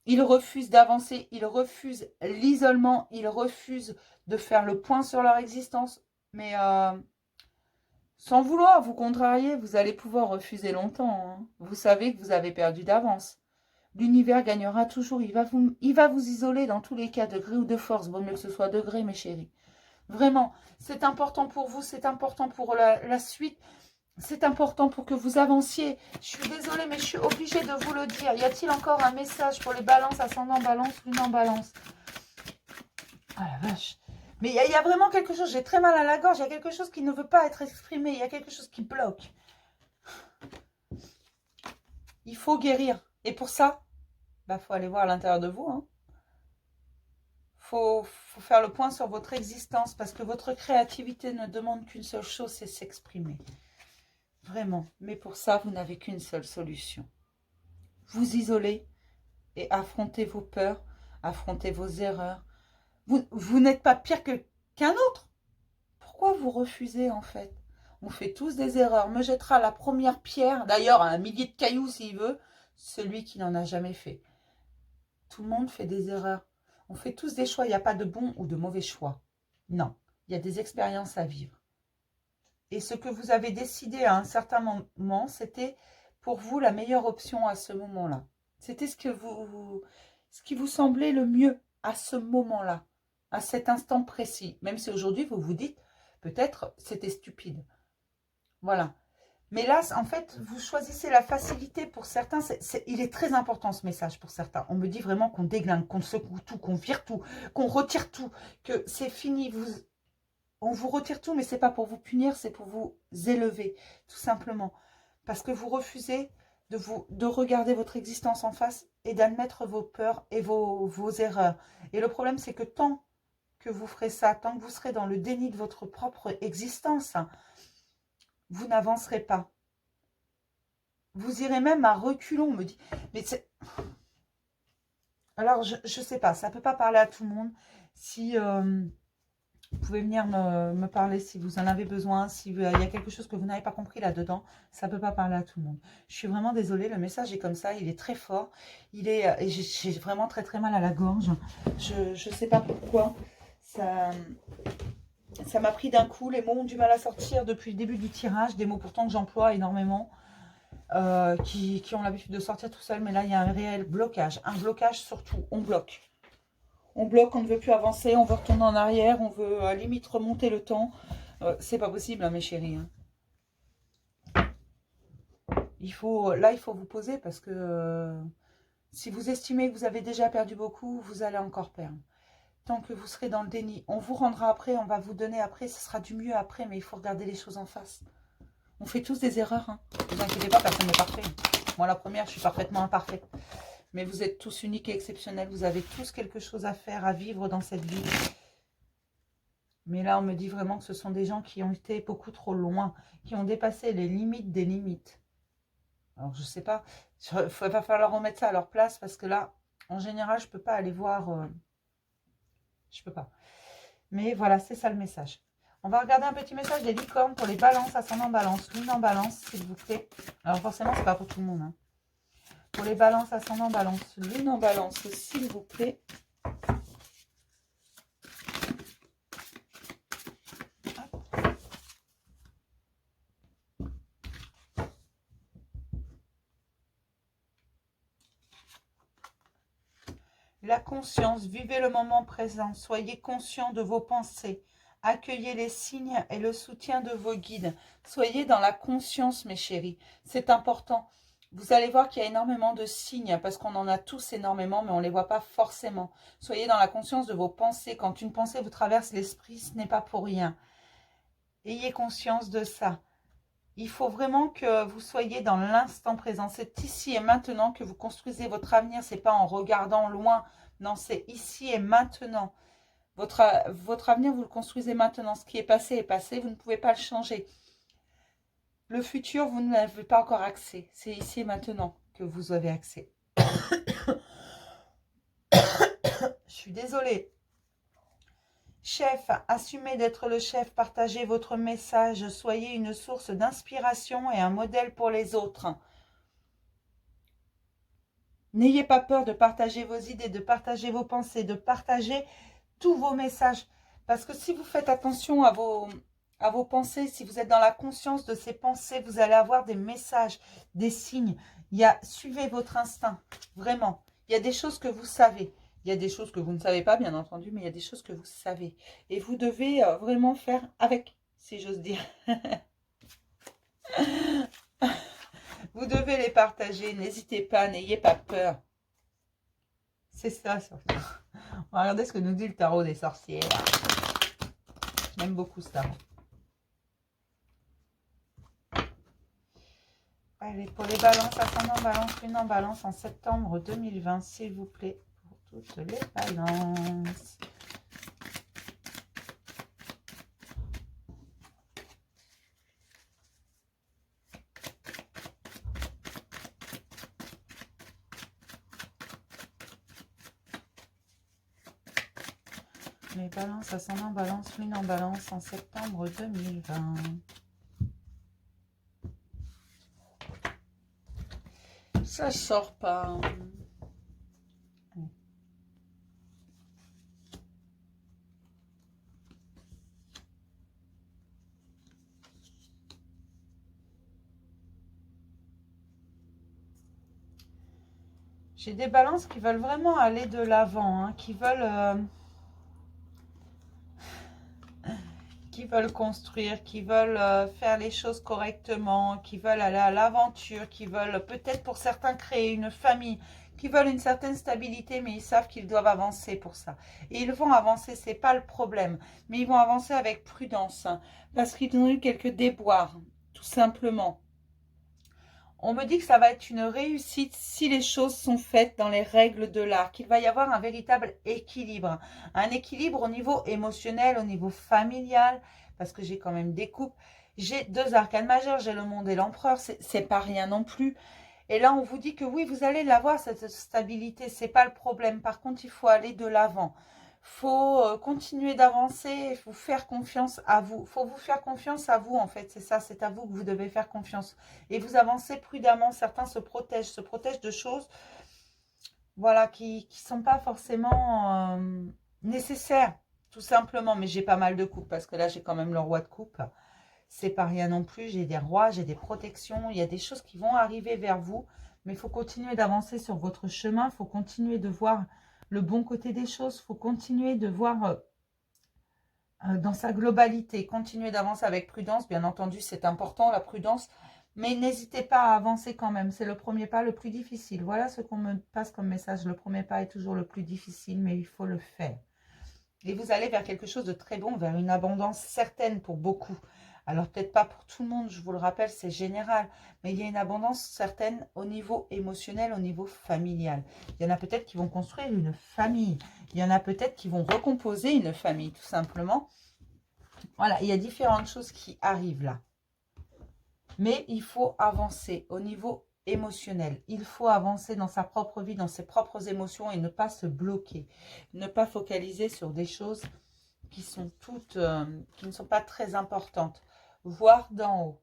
Ils refusent d'avancer, ils refusent l'isolement, ils refusent de faire le point sur leur existence. Mais sans vouloir vous contrarier, vous allez pouvoir refuser longtemps. Hein. Vous savez que vous avez perdu d'avance. L'univers gagnera toujours. Il va vous isoler dans tous les cas, de gré ou de force. Vaut mieux que ce soit de gré, mes chéris. Vraiment, c'est important pour vous, c'est important pour la suite. C'est important pour que vous avanciez. Je suis désolée, mais je suis obligée de vous le dire. Y a-t-il encore un message pour les balances, ascendant balance, lune en balance? Ah la vache. Mais il y a vraiment quelque chose, j'ai très mal à la gorge. Il y a quelque chose qui ne veut pas être exprimé. Il y a quelque chose qui bloque. Il faut guérir. Et pour ça, faut aller voir à l'intérieur de vous. Hein. Faut faire le point sur votre existence parce que votre créativité ne demande qu'une seule chose, c'est s'exprimer. Vraiment. Mais pour ça, vous n'avez qu'une seule solution. Vous isoler et affronter vos peurs, affronter vos erreurs. Vous n'êtes pas pire qu'un autre. Pourquoi vous refusez en fait? On fait tous des erreurs. Me jettera la première pierre, d'ailleurs un millier de cailloux s'il veut, celui qui n'en a jamais fait. Tout le monde fait des erreurs. On fait tous des choix. Il n'y a pas de bon ou de mauvais choix. Non, il y a des expériences à vivre. Et ce que vous avez décidé à un certain moment, c'était pour vous la meilleure option à ce moment-là. C'était ce qui vous semblait le mieux à ce moment-là, à cet instant précis. Même si aujourd'hui, vous vous dites, peut-être, c'était stupide. Voilà. Mais là, en fait, vous choisissez la facilité pour certains. Il est très important ce message pour certains. On me dit vraiment qu'on déglingue, qu'on secoue tout, qu'on vire tout, qu'on retire tout, que c'est fini. On vous retire tout, mais c'est pas pour vous punir, c'est pour vous élever, tout simplement. Parce que vous refusez de regarder votre existence en face et d'admettre vos peurs et vos erreurs. Et le problème, c'est que tant que vous ferez ça, tant que vous serez dans le déni de votre propre existence, vous n'avancerez pas. Vous irez même à reculons, on me dit. Mais c'est... Alors, je ne sais pas, ça ne peut pas parler à tout le monde. Si vous pouvez venir me parler si vous en avez besoin, s'il y a quelque chose que vous n'avez pas compris là-dedans, ça ne peut pas parler à tout le monde. Je suis vraiment désolée, le message est comme ça, il est très fort. Et j'ai vraiment très très mal à la gorge. Je ne sais pas pourquoi. Ça m'a pris d'un coup, les mots ont du mal à sortir depuis le début du tirage, des mots pourtant que j'emploie énormément. Qui ont l'habitude de sortir tout seul, mais là il y a un réel blocage, surtout, on bloque, on ne veut plus avancer, on veut retourner en arrière, on veut limite remonter le temps, c'est pas possible hein, mes chéris, hein. Il faut vous poser parce que si vous estimez que vous avez déjà perdu beaucoup, vous allez encore perdre. Tant que vous serez dans le déni, on vous rendra après, on va vous donner après, ce sera du mieux après, mais il faut regarder les choses en face. On fait tous des erreurs, hein. Ne vous inquiétez pas, personne n'est parfait. Moi, la première, je suis parfaitement imparfaite. Mais vous êtes tous uniques et exceptionnels. Vous avez tous quelque chose à faire, à vivre dans cette vie. Mais là, on me dit vraiment que ce sont des gens qui ont été beaucoup trop loin, qui ont dépassé les limites des limites. Alors, je ne sais pas. Il va falloir remettre ça à leur place parce que là, en général, je ne peux pas aller voir... je ne peux pas. Mais voilà, c'est ça le message. On va regarder un petit message des licornes pour les balances, ascendant balance, lune en balance, s'il vous plaît. Alors forcément, c'est pas pour tout le monde. Hein. Pour les balances, ascendant balance, lune en balance, s'il vous plaît. La conscience, vivez le moment présent, soyez conscient de vos pensées, accueillez les signes et le soutien de vos guides. Soyez dans la conscience, mes chéris, c'est important. Vous allez voir qu'il y a énormément de signes, parce qu'on en a tous énormément, mais on ne les voit pas forcément. Soyez dans la conscience de vos pensées. Quand une pensée vous traverse l'esprit, ce n'est pas pour rien. Ayez conscience de ça. Il faut vraiment que vous soyez dans l'instant présent. C'est ici et maintenant que vous construisez votre avenir. Ce n'est pas en regardant loin. Non, c'est ici et maintenant. Votre avenir, vous le construisez maintenant. Ce qui est passé, vous ne pouvez pas le changer. Le futur, vous n'avez pas encore accès. C'est ici et maintenant que vous avez accès. Je suis désolée. Chef, assumez d'être le chef, partagez votre message, soyez une source d'inspiration et un modèle pour les autres. N'ayez pas peur de partager vos idées, de partager vos pensées, de partager tous vos messages. Parce que si vous faites attention à vos pensées, si vous êtes dans la conscience de ces pensées, vous allez avoir des messages, des signes. Suivez votre instinct, vraiment. Il y a des choses que vous savez. Il y a des choses que vous ne savez pas, bien entendu, mais il y a des choses que vous savez. Et vous devez vraiment faire avec, si j'ose dire. Vous devez les partager. N'hésitez pas, n'ayez pas peur. C'est ça, surtout. On va regarder ce que nous dit le tarot des sorcières. J'aime beaucoup ça. Allez, pour les balances, ascendant balance, lune en balance en septembre 2020, s'il vous plaît, pour toutes les balances. Les balances, ascendant balance, lune en balance en septembre 2020. Ça sort pas. J'ai des balances qui veulent vraiment aller de l'avant, hein, qui veulent construire, qui veulent faire les choses correctement, qui veulent aller à l'aventure, qui veulent peut-être pour certains créer une famille, qui veulent une certaine stabilité, mais ils savent qu'ils doivent avancer pour ça. Et ils vont avancer, c'est pas le problème, mais ils vont avancer avec prudence, hein, parce qu'ils ont eu quelques déboires, tout simplement. On me dit que ça va être une réussite si les choses sont faites dans les règles de l'art, qu'il va y avoir un véritable équilibre. Un équilibre au niveau émotionnel, au niveau familial, parce que j'ai quand même des couples. J'ai deux arcanes majeurs, j'ai le monde et l'empereur, c'est pas rien non plus. Et là, on vous dit que oui, vous allez l'avoir, cette stabilité, c'est pas le problème. Par contre, il faut aller de l'avant. Faut continuer d'avancer, faut faire confiance à vous. Faut vous faire confiance à vous, en fait. C'est ça, c'est à vous que vous devez faire confiance. Et vous avancez prudemment. Certains se protègent de choses, voilà, qui ne sont pas forcément nécessaires, tout simplement. Mais j'ai pas mal de coupes, parce que là, j'ai quand même le roi de coupe. C'est pas rien non plus. J'ai des rois, j'ai des protections. Il y a des choses qui vont arriver vers vous. Mais il faut continuer d'avancer sur votre chemin. Il faut continuer de voir le bon côté des choses. Il faut continuer de voir dans sa globalité. Continuer d'avancer avec prudence. Bien entendu, c'est important, la prudence. Mais n'hésitez pas à avancer quand même. C'est le premier pas le plus difficile. Voilà ce qu'on me passe comme message. Le premier pas est toujours le plus difficile, mais il faut le faire. Et vous allez vers quelque chose de très bon, vers une abondance certaine pour beaucoup. Alors peut-être pas pour tout le monde, je vous le rappelle, c'est général. Mais il y a une abondance certaine au niveau émotionnel, au niveau familial. Il y en a peut-être qui vont construire une famille. Il y en a peut-être qui vont recomposer une famille, tout simplement. Voilà, il y a différentes choses qui arrivent là. Mais il faut avancer au niveau émotionnel. Il faut avancer dans sa propre vie, dans ses propres émotions et ne pas se bloquer. Ne pas focaliser sur des choses qui sont toutes, qui ne sont pas très importantes. Voir d'en haut,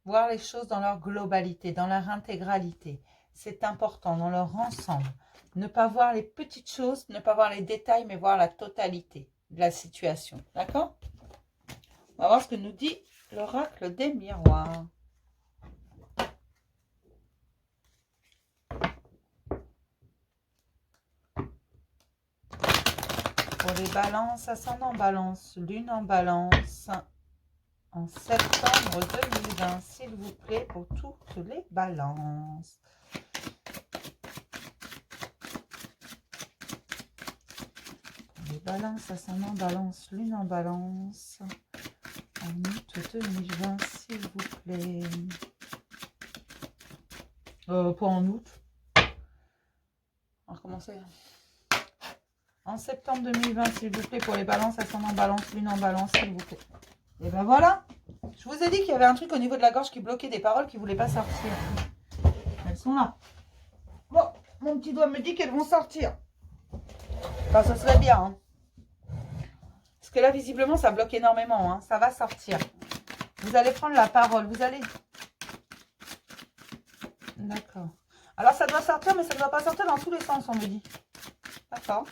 voir les choses dans leur globalité, dans leur intégralité. C'est important, dans leur ensemble. Ne pas voir les petites choses, ne pas voir les détails, mais voir la totalité de la situation. D'accord? On va voir ce que nous dit l'oracle des miroirs. Pour les balances, ascendant balance, lune en balance, en septembre 2020, s'il vous plaît, pour toutes les balances. Pour les balances, ascendant balance, lune en balance, en août 2020, s'il vous plaît. Pas en août. On va recommencer. En septembre 2020, s'il vous plaît, pour les balances, ascendant balance, lune en balance, s'il vous plaît. Et ben voilà. Je vous ai dit qu'il y avait un truc au niveau de la gorge qui bloquait des paroles qui ne voulaient pas sortir. Elles sont là. Bon, mon petit doigt me dit qu'elles vont sortir. Enfin, ce serait bien. Hein. Parce que là, visiblement, ça bloque énormément. Hein. Ça va sortir. Vous allez prendre la parole. Vous allez... D'accord. Alors, ça doit sortir, mais ça ne doit pas sortir dans tous les sens, on me dit. D'accord.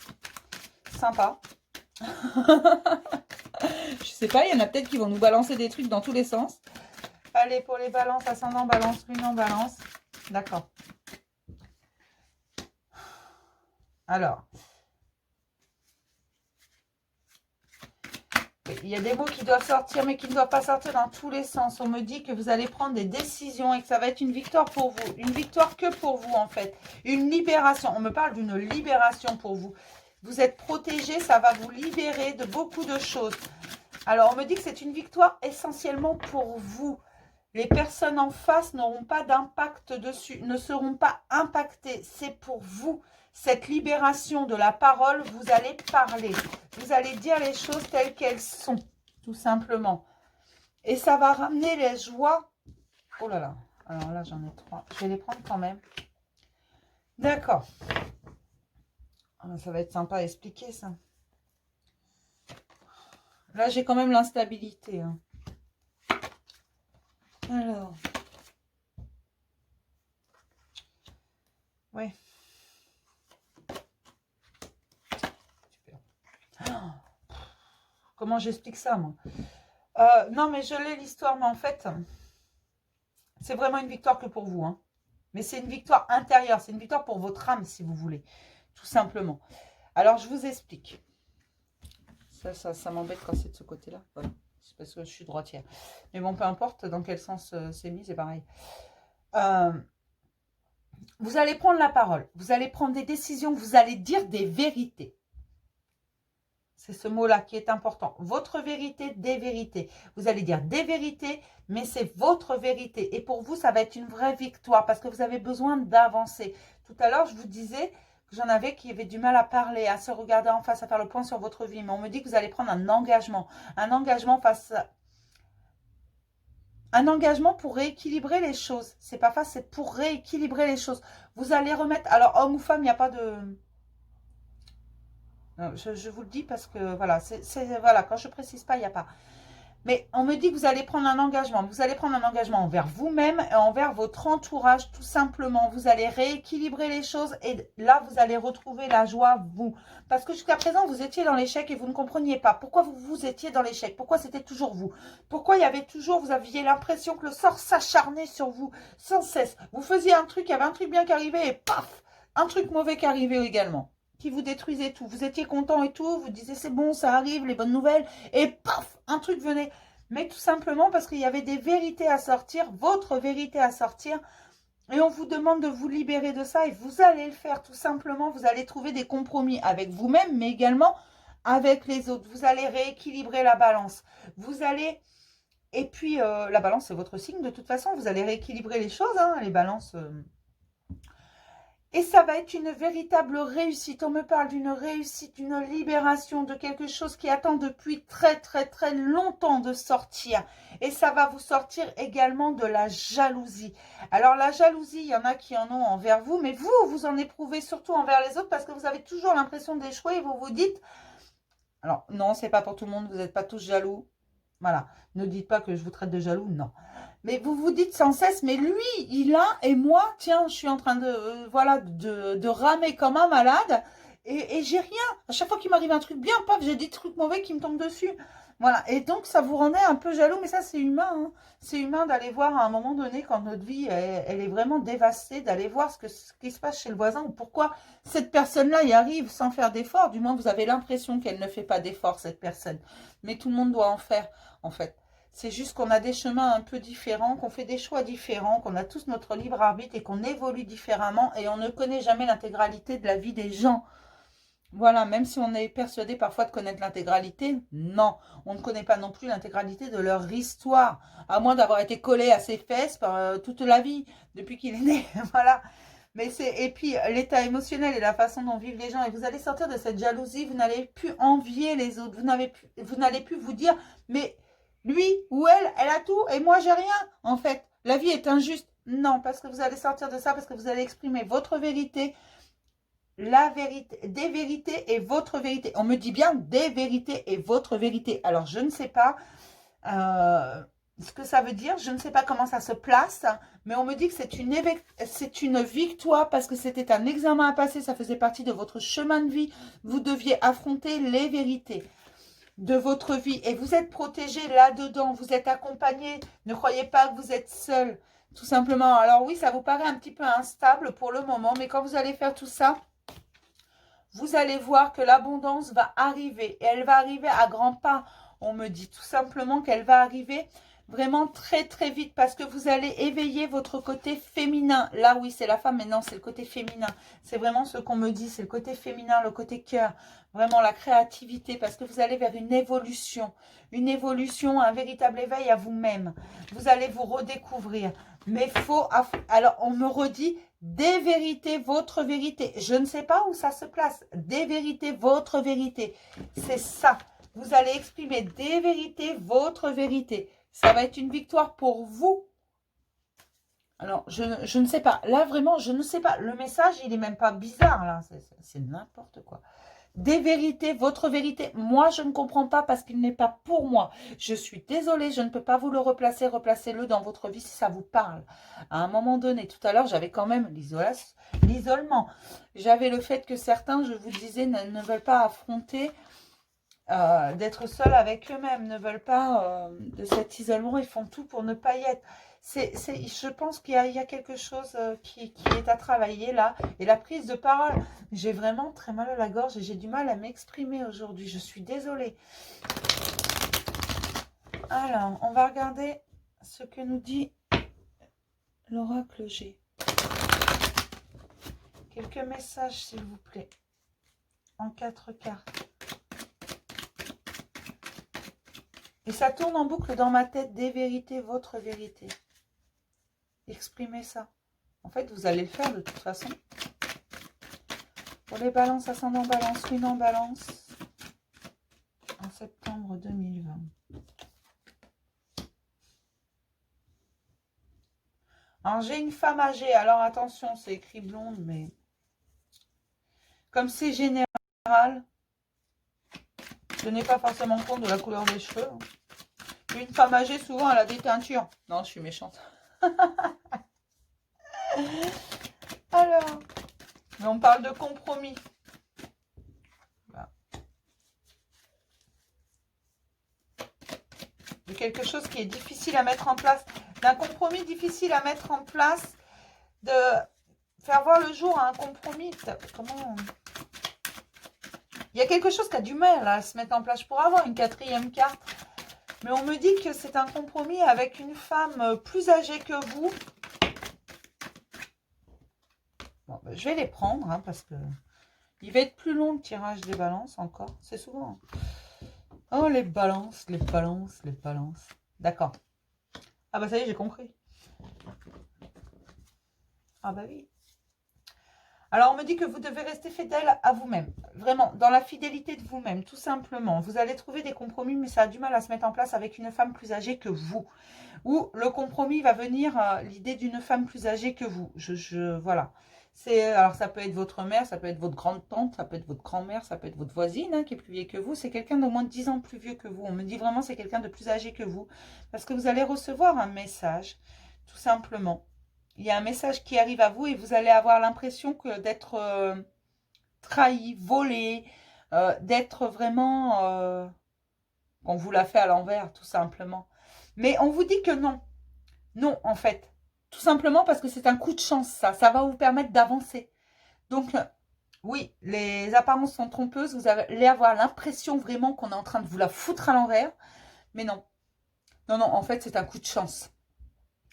Sympa. Je sais pas, il y en a peut-être qui vont nous balancer des trucs dans tous les sens. Allez, pour les balances, ascendant balance, lune en balance. D'accord. Alors. Il y a des mots qui doivent sortir, mais qui ne doivent pas sortir dans tous les sens. On me dit que vous allez prendre des décisions et que ça va être une victoire pour vous. Une victoire que pour vous, en fait. Une libération. On me parle d'une libération pour vous. Vous êtes protégé, ça va vous libérer de beaucoup de choses. Alors, on me dit que c'est une victoire essentiellement pour vous. Les personnes en face n'auront pas d'impact dessus, ne seront pas impactées. C'est pour vous. Cette libération de la parole, vous allez parler. Vous allez dire les choses telles qu'elles sont, tout simplement. Et ça va ramener les joies. Oh là là. Alors là, j'en ai 3. Je vais les prendre quand même. D'accord. Ça va être sympa à expliquer, ça. Là, j'ai quand même l'instabilité. Hein. Alors. Ouais. Comment j'explique ça, moi? Non, mais je l'ai l'histoire, mais en fait, c'est vraiment une victoire que pour vous. Hein. Mais c'est une victoire intérieure. C'est une victoire pour votre âme, si vous voulez. Tout simplement. Alors, je vous explique. Ça m'embête quand c'est de ce côté-là. Voilà. C'est parce que je suis droitière. Mais bon, peu importe dans quel sens c'est mis, c'est pareil. Vous allez prendre la parole. Vous allez prendre des décisions. Vous allez dire des vérités. C'est ce mot-là qui est important. Votre vérité, des vérités. Vous allez dire des vérités, mais c'est votre vérité. Et pour vous, ça va être une vraie victoire parce que vous avez besoin d'avancer. Tout à l'heure, je vous disais que j'en avais qui avaient du mal à parler, à se regarder en face, à faire le point sur votre vie. Mais on me dit que vous allez prendre un engagement. Un engagement face à... Un engagement pour rééquilibrer les choses. C'est pas face, c'est pour rééquilibrer les choses. Vous allez remettre... Alors, homme ou femme, il n'y a pas de... Je vous le dis parce que, voilà, voilà, quand je précise pas, il n'y a pas. Mais on me dit que vous allez prendre un engagement. Vous allez prendre un engagement envers vous-même et envers votre entourage, tout simplement. Vous allez rééquilibrer les choses et là, vous allez retrouver la joie, vous. Parce que jusqu'à présent, vous étiez dans l'échec et vous ne compreniez pas. Pourquoi vous étiez dans l'échec? Pourquoi c'était toujours vous? Pourquoi il y avait toujours, vous aviez l'impression que le sort s'acharnait sur vous sans cesse? Vous faisiez un truc, il y avait un truc bien qui arrivait et paf, un truc mauvais qui arrivait également, qui vous détruisait tout. Vous étiez content et tout, vous disiez c'est bon, ça arrive, les bonnes nouvelles, et paf, un truc venait. Mais tout simplement parce qu'il y avait des vérités à sortir, votre vérité à sortir, et on vous demande de vous libérer de ça, et vous allez le faire tout simplement. Vous allez trouver des compromis avec vous-même, mais également avec les autres. Vous allez rééquilibrer la balance. Vous allez... Et puis, la balance, c'est votre signe de toute façon. Vous allez rééquilibrer les choses, hein, les balances... Et ça va être une véritable réussite. On me parle d'une réussite, d'une libération, de quelque chose qui attend depuis très très très longtemps de sortir. Et ça va vous sortir également de la jalousie. Alors la jalousie, il y en a qui en ont envers vous, mais vous, vous en éprouvez surtout envers les autres parce que vous avez toujours l'impression d'échouer et vous vous dites... Alors non, c'est pas pour tout le monde, vous n'êtes pas tous jaloux. Voilà, ne dites pas que je vous traite de jaloux, non. Mais vous vous dites sans cesse, mais lui, il a, et moi, tiens, je suis en train de, voilà, de ramer comme un malade, et j'ai rien. À chaque fois qu'il m'arrive un truc bien, paf, j'ai des trucs mauvais qui me tombent dessus. Voilà, et donc ça vous rendait un peu jaloux, mais ça c'est humain, hein. C'est humain d'aller voir à un moment donné, quand notre vie, elle est vraiment dévastée, d'aller voir ce qui se passe chez le voisin, ou pourquoi cette personne-là y arrive sans faire d'effort. Du moins, vous avez l'impression qu'elle ne fait pas d'effort, cette personne. Mais tout le monde doit en faire, en fait. C'est juste qu'on a des chemins un peu différents, qu'on fait des choix différents, qu'on a tous notre libre arbitre et qu'on évolue différemment et on ne connaît jamais l'intégralité de la vie des gens. Voilà, même si on est persuadé parfois de connaître l'intégralité, non, on ne connaît pas non plus l'intégralité de leur histoire, à moins d'avoir été collé à ses fesses toute la vie, depuis qu'il est né, voilà. Mais et puis l'état émotionnel et la façon dont vivent les gens, et vous allez sortir de cette jalousie, vous n'allez plus envier les autres, vous n'allez plus vous dire, mais lui ou elle a tout et moi j'ai rien, en fait, la vie est injuste. Non, parce que vous allez sortir de ça, parce que vous allez exprimer votre vérité, la vérité, des vérités et votre vérité. On me dit bien des vérités et votre vérité. Alors, je ne sais pas ce que ça veut dire. Je ne sais pas comment ça se place. Mais on me dit que c'est une victoire parce que c'était un examen à passer. Ça faisait partie de votre chemin de vie. Vous deviez affronter les vérités de votre vie. Et vous êtes protégé là-dedans. Vous êtes accompagné. Ne croyez pas que vous êtes seul. Tout simplement. Alors oui, ça vous paraît un petit peu instable pour le moment. Mais quand vous allez faire tout ça, vous allez voir que l'abondance va arriver. Et elle va arriver à grands pas. On me dit tout simplement qu'elle va arriver vraiment très très vite. Parce que vous allez éveiller votre côté féminin. Là oui, c'est la femme, mais non, c'est le côté féminin. C'est vraiment ce qu'on me dit. C'est le côté féminin, le côté cœur. Vraiment la créativité. Parce que vous allez vers une évolution. Une évolution, un véritable éveil à vous-même. Vous allez vous redécouvrir. Mais faut... Alors, on me redit... Des vérités, votre vérité. Je ne sais pas où ça se place. Des vérités, votre vérité. C'est ça. Vous allez exprimer des vérités, votre vérité. Ça va être une victoire pour vous. Alors, je ne sais pas. Là, vraiment, je ne sais pas. Le message, il n'est même pas bizarre, là. C'est n'importe quoi. Des vérités, votre vérité. Moi, je ne comprends pas parce qu'il n'est pas pour moi. Je suis désolée, je ne peux pas vous le replacer. Replacez-le dans votre vie si ça vous parle. À un moment donné, tout à l'heure, j'avais quand même l'isolement. J'avais le fait que certains, je vous disais, ne veulent pas affronter, d'être seuls avec eux-mêmes, ne veulent pas de cet isolement. Ils font tout pour ne pas y être. Je pense qu'il y a quelque chose qui est à travailler là. Et la prise de parole, j'ai vraiment très mal à la gorge et j'ai du mal à m'exprimer aujourd'hui. Je suis désolée. Alors, on va regarder ce que nous dit l'oracle G. Quelques messages, s'il vous plaît, en 4 cartes. Et ça tourne en boucle dans ma tête, des vérités, votre vérité. Exprimez ça. En fait, vous allez le faire de toute façon. Pour les balances, ascendant balance, lune en balance, en septembre 2020. Alors, j'ai une femme âgée. Alors, attention, c'est écrit blonde, mais comme c'est général, tenez pas forcément compte de la couleur des cheveux. Une femme âgée, souvent, elle a des teintures. Non, je suis méchante. Alors, mais on parle de compromis. Voilà. De quelque chose qui est difficile à mettre en place. D'un compromis difficile à mettre en place. De faire voir le jour à un compromis. Comment... Il y a quelque chose qui a du mal à se mettre en place. Je pourrais avoir une 4e carte. Mais on me dit que c'est un compromis avec une femme plus âgée que vous. Bon, ben, je vais les prendre hein, parce que il va être plus long le tirage des balances encore. C'est souvent. Oh, les balances, les balances, les balances. D'accord. Ah bah ça y est, j'ai compris. Ah bah oui. Alors, on me dit que vous devez rester fidèle à vous-même. Vraiment, dans la fidélité de vous-même, tout simplement. Vous allez trouver des compromis, mais ça a du mal à se mettre en place avec une femme plus âgée que vous. Ou le compromis va venir, l'idée d'une femme plus âgée que vous. Voilà. Alors, ça peut être votre mère, ça peut être votre grande-tante, ça peut être votre grand-mère, ça peut être votre voisine hein, qui est plus vieille que vous. C'est quelqu'un d'au moins de 10 ans plus vieux que vous. On me dit vraiment c'est quelqu'un de plus âgé que vous. Parce que vous allez recevoir un message, tout simplement. Il y a un message qui arrive à vous et vous allez avoir l'impression que d'être trahi, volé, d'être vraiment... qu'on vous l'a fait à l'envers, tout simplement. Mais on vous dit que non. Non, en fait. Tout simplement parce que c'est un coup de chance, ça. Ça va vous permettre d'avancer. Donc, oui, les apparences sont trompeuses. Vous allez avoir l'impression vraiment qu'on est en train de vous la foutre à l'envers. Mais non. Non, non, en fait, c'est un coup de chance.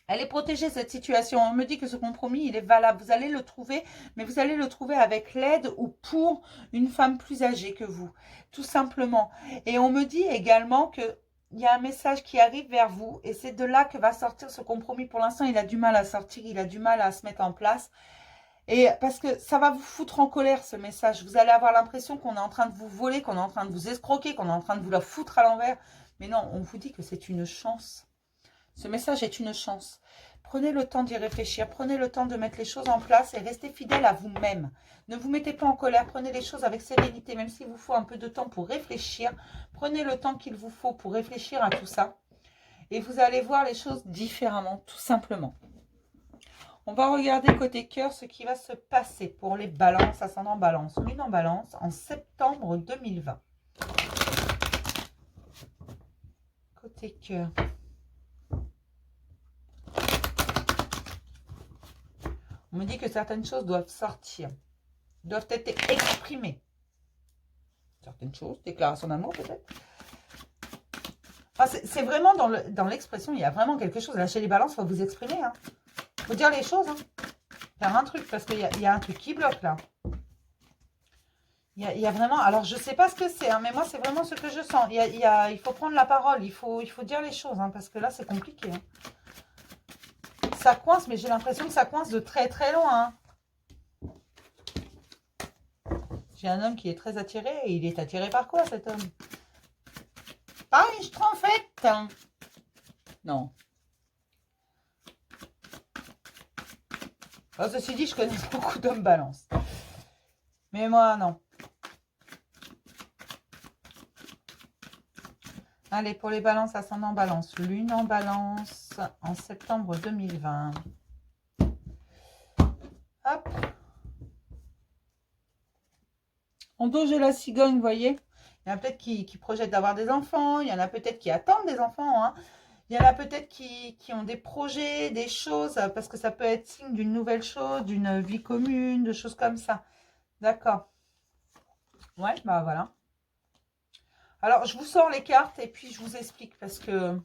Elle est protégée, cette situation. On me dit que ce compromis, il est valable. Vous allez le trouver, mais vous allez le trouver avec l'aide ou pour une femme plus âgée que vous. Tout simplement. Et on me dit également que il y a un message qui arrive vers vous et c'est de là que va sortir ce compromis. Pour l'instant, il a du mal à sortir, il a du mal à se mettre en place. Et parce que ça va vous foutre en colère, ce message. Vous allez avoir l'impression qu'on est en train de vous voler, qu'on est en train de vous escroquer, qu'on est en train de vous la foutre à l'envers. Mais non, on vous dit que c'est une chance. Ce message est une chance. Prenez le temps d'y réfléchir. Prenez le temps de mettre les choses en place et restez fidèle à vous-même. Ne vous mettez pas en colère. Prenez les choses avec sérénité, même s'il vous faut un peu de temps pour réfléchir. Prenez le temps qu'il vous faut pour réfléchir à tout ça. Et vous allez voir les choses différemment, tout simplement. On va regarder côté cœur ce qui va se passer pour les balances, ascendant balance, lune en balance, en septembre 2020. Côté cœur. On me dit que certaines choses doivent sortir, doivent être exprimées. Certaines choses, déclaration d'amour peut-être. Enfin, c'est vraiment dans l'expression, il y a vraiment quelque chose. Lâcher les balances, il faut vous exprimer. Il faut dire les choses. Faire un truc, parce qu'il y a un truc qui bloque là. Il y a vraiment... Alors, je ne sais pas ce que c'est, mais moi, c'est vraiment ce que je sens. Il faut prendre la parole, il faut dire les choses, parce que là, c'est compliqué. Ça coince, mais j'ai l'impression que ça coince de très très loin. J'ai un homme qui est très attiré. Et il est attiré par quoi, cet homme? Par une schtroumpfette. Non. Alors, ceci dit, je connais beaucoup d'hommes balance. Mais moi, non. Allez, pour les balances, ascendant balance. Lune en balance en septembre 2020. Hop. En dos, j'ai la cigogne, vous voyez. Il y en a peut-être qui projettent d'avoir des enfants. Il y en a peut-être qui attendent des enfants. Il y en a peut-être qui ont des projets, des choses, parce que ça peut être signe d'une nouvelle chose, d'une vie commune, de choses comme ça. D'accord. Ouais, bah voilà. Alors, je vous sors les cartes et puis je vous explique parce que...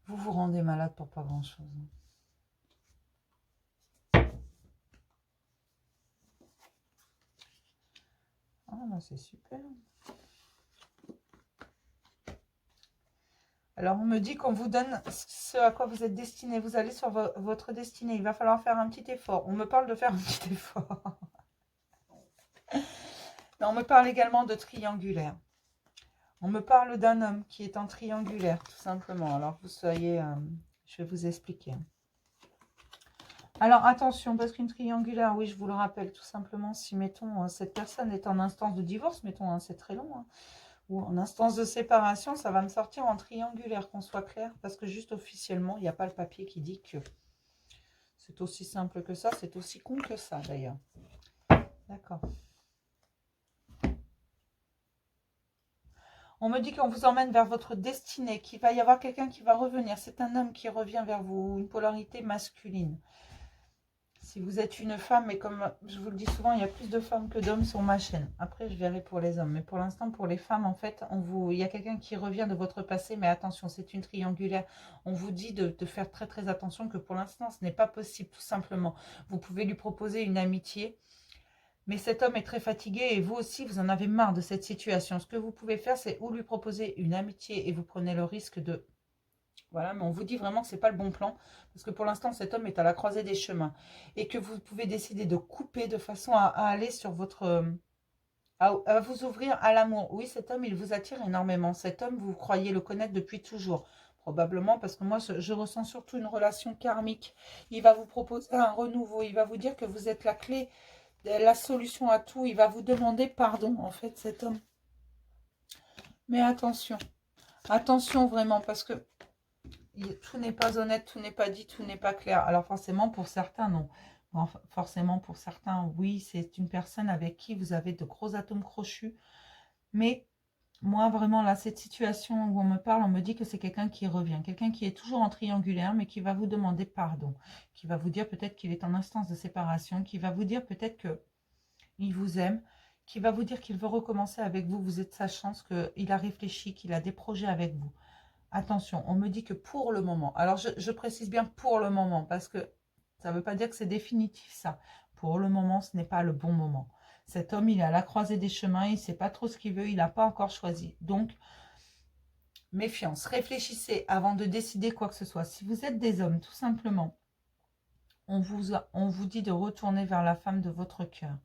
Vous vous rendez malade pour pas grand-chose. Ah, bah c'est super. Alors, on me dit qu'on vous donne ce à quoi vous êtes destiné. Vous allez sur votre destinée. Il va falloir faire un petit effort. On me parle de faire un petit effort. Non, on me parle également de triangulaire. On me parle d'un homme qui est en triangulaire, tout simplement. Alors, vous soyez... je vais vous expliquer. Alors, attention, parce qu'une triangulaire, oui, je vous le rappelle, tout simplement, si, mettons, cette personne est en instance de divorce, mettons, hein, c'est très long, hein, ou en instance de séparation, ça va me sortir en triangulaire, qu'on soit clair, parce que juste officiellement, il n'y a pas le papier qui dit que c'est aussi simple que ça, c'est aussi con que ça, d'ailleurs. D'accord. On me dit qu'on vous emmène vers votre destinée, qu'il va y avoir quelqu'un qui va revenir. C'est un homme qui revient vers vous, une polarité masculine. Si vous êtes une femme, mais comme je vous le dis souvent, il y a plus de femmes que d'hommes sur ma chaîne. Après, je verrai pour les hommes. Mais pour l'instant, pour les femmes, en fait, il y a quelqu'un qui revient de votre passé. Mais attention, c'est une triangulaire. On vous dit de faire très très attention que pour l'instant, ce n'est pas possible, tout simplement. Vous pouvez lui proposer une amitié. Mais cet homme est très fatigué et vous aussi, vous en avez marre de cette situation. Ce que vous pouvez faire, c'est ou lui proposer une amitié et vous prenez le risque de... Voilà, mais on vous dit vraiment que ce n'est pas le bon plan. Parce que pour l'instant, cet homme est à la croisée des chemins. Et que vous pouvez décider de couper de façon à aller sur votre... à vous ouvrir à l'amour. Oui, cet homme, il vous attire énormément. Cet homme, vous croyez le connaître depuis toujours. Probablement parce que moi, je ressens surtout une relation karmique. Il va vous proposer un renouveau. Il va vous dire que vous êtes la clé, la solution à tout. Il va vous demander pardon, en fait, cet homme. Mais attention. Attention vraiment, parce que tout n'est pas honnête, tout n'est pas dit, tout n'est pas clair. Alors forcément, pour certains, non. Bon, forcément, pour certains, oui, c'est une personne avec qui vous avez de gros atomes crochus. Mais moi, vraiment, là, cette situation où on me parle, on me dit que c'est quelqu'un qui revient. Quelqu'un qui est toujours en triangulaire, mais qui va vous demander pardon. Qui va vous dire peut-être qu'il est en instance de séparation. Qui va vous dire peut-être qu'il vous aime. Qui va vous dire qu'il veut recommencer avec vous. Vous êtes sa chance, qu'il a réfléchi, qu'il a des projets avec vous. Attention, on me dit que pour le moment, alors je précise bien pour le moment, parce que ça ne veut pas dire que c'est définitif ça. Pour le moment, ce n'est pas le bon moment. Cet homme, il est à la croisée des chemins, il ne sait pas trop ce qu'il veut, il n'a pas encore choisi. Donc, méfiance, réfléchissez avant de décider quoi que ce soit. Si vous êtes des hommes, tout simplement, on vous dit de retourner vers la femme de votre cœur,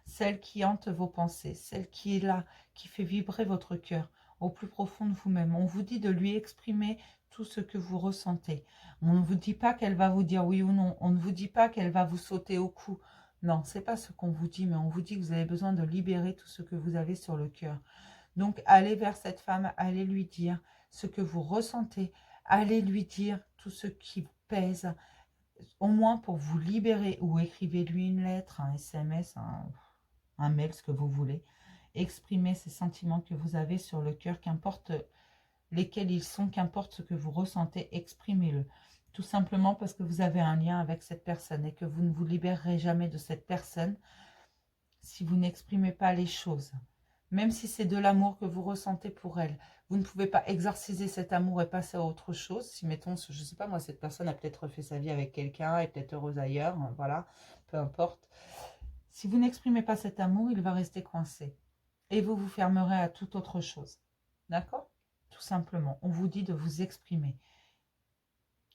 celle qui hante vos pensées, celle qui est là, qui fait vibrer votre cœur au plus profond de vous-même. On vous dit de lui exprimer tout ce que vous ressentez. On ne vous dit pas qu'elle va vous dire oui ou non. On ne vous dit pas qu'elle va vous sauter au cou. Non, c'est pas ce qu'on vous dit, mais on vous dit que vous avez besoin de libérer tout ce que vous avez sur le cœur. Donc, allez vers cette femme, allez lui dire ce que vous ressentez, allez lui dire tout ce qui vous pèse, au moins pour vous libérer, ou écrivez-lui une lettre, un SMS, un mail, ce que vous voulez. Exprimez ces sentiments que vous avez sur le cœur, qu'importe lesquels ils sont, qu'importe ce que vous ressentez, exprimez-le. Tout simplement parce que vous avez un lien avec cette personne et que vous ne vous libérerez jamais de cette personne si vous n'exprimez pas les choses. Même si c'est de l'amour que vous ressentez pour elle, vous ne pouvez pas exorciser cet amour et passer à autre chose. Si, mettons, je ne sais pas, moi, cette personne a peut-être refait sa vie avec quelqu'un, est peut-être heureuse ailleurs, voilà, peu importe. Si vous n'exprimez pas cet amour, il va rester coincé. Et vous vous fermerez à toute autre chose. D'accord? Tout simplement. On vous dit de vous exprimer.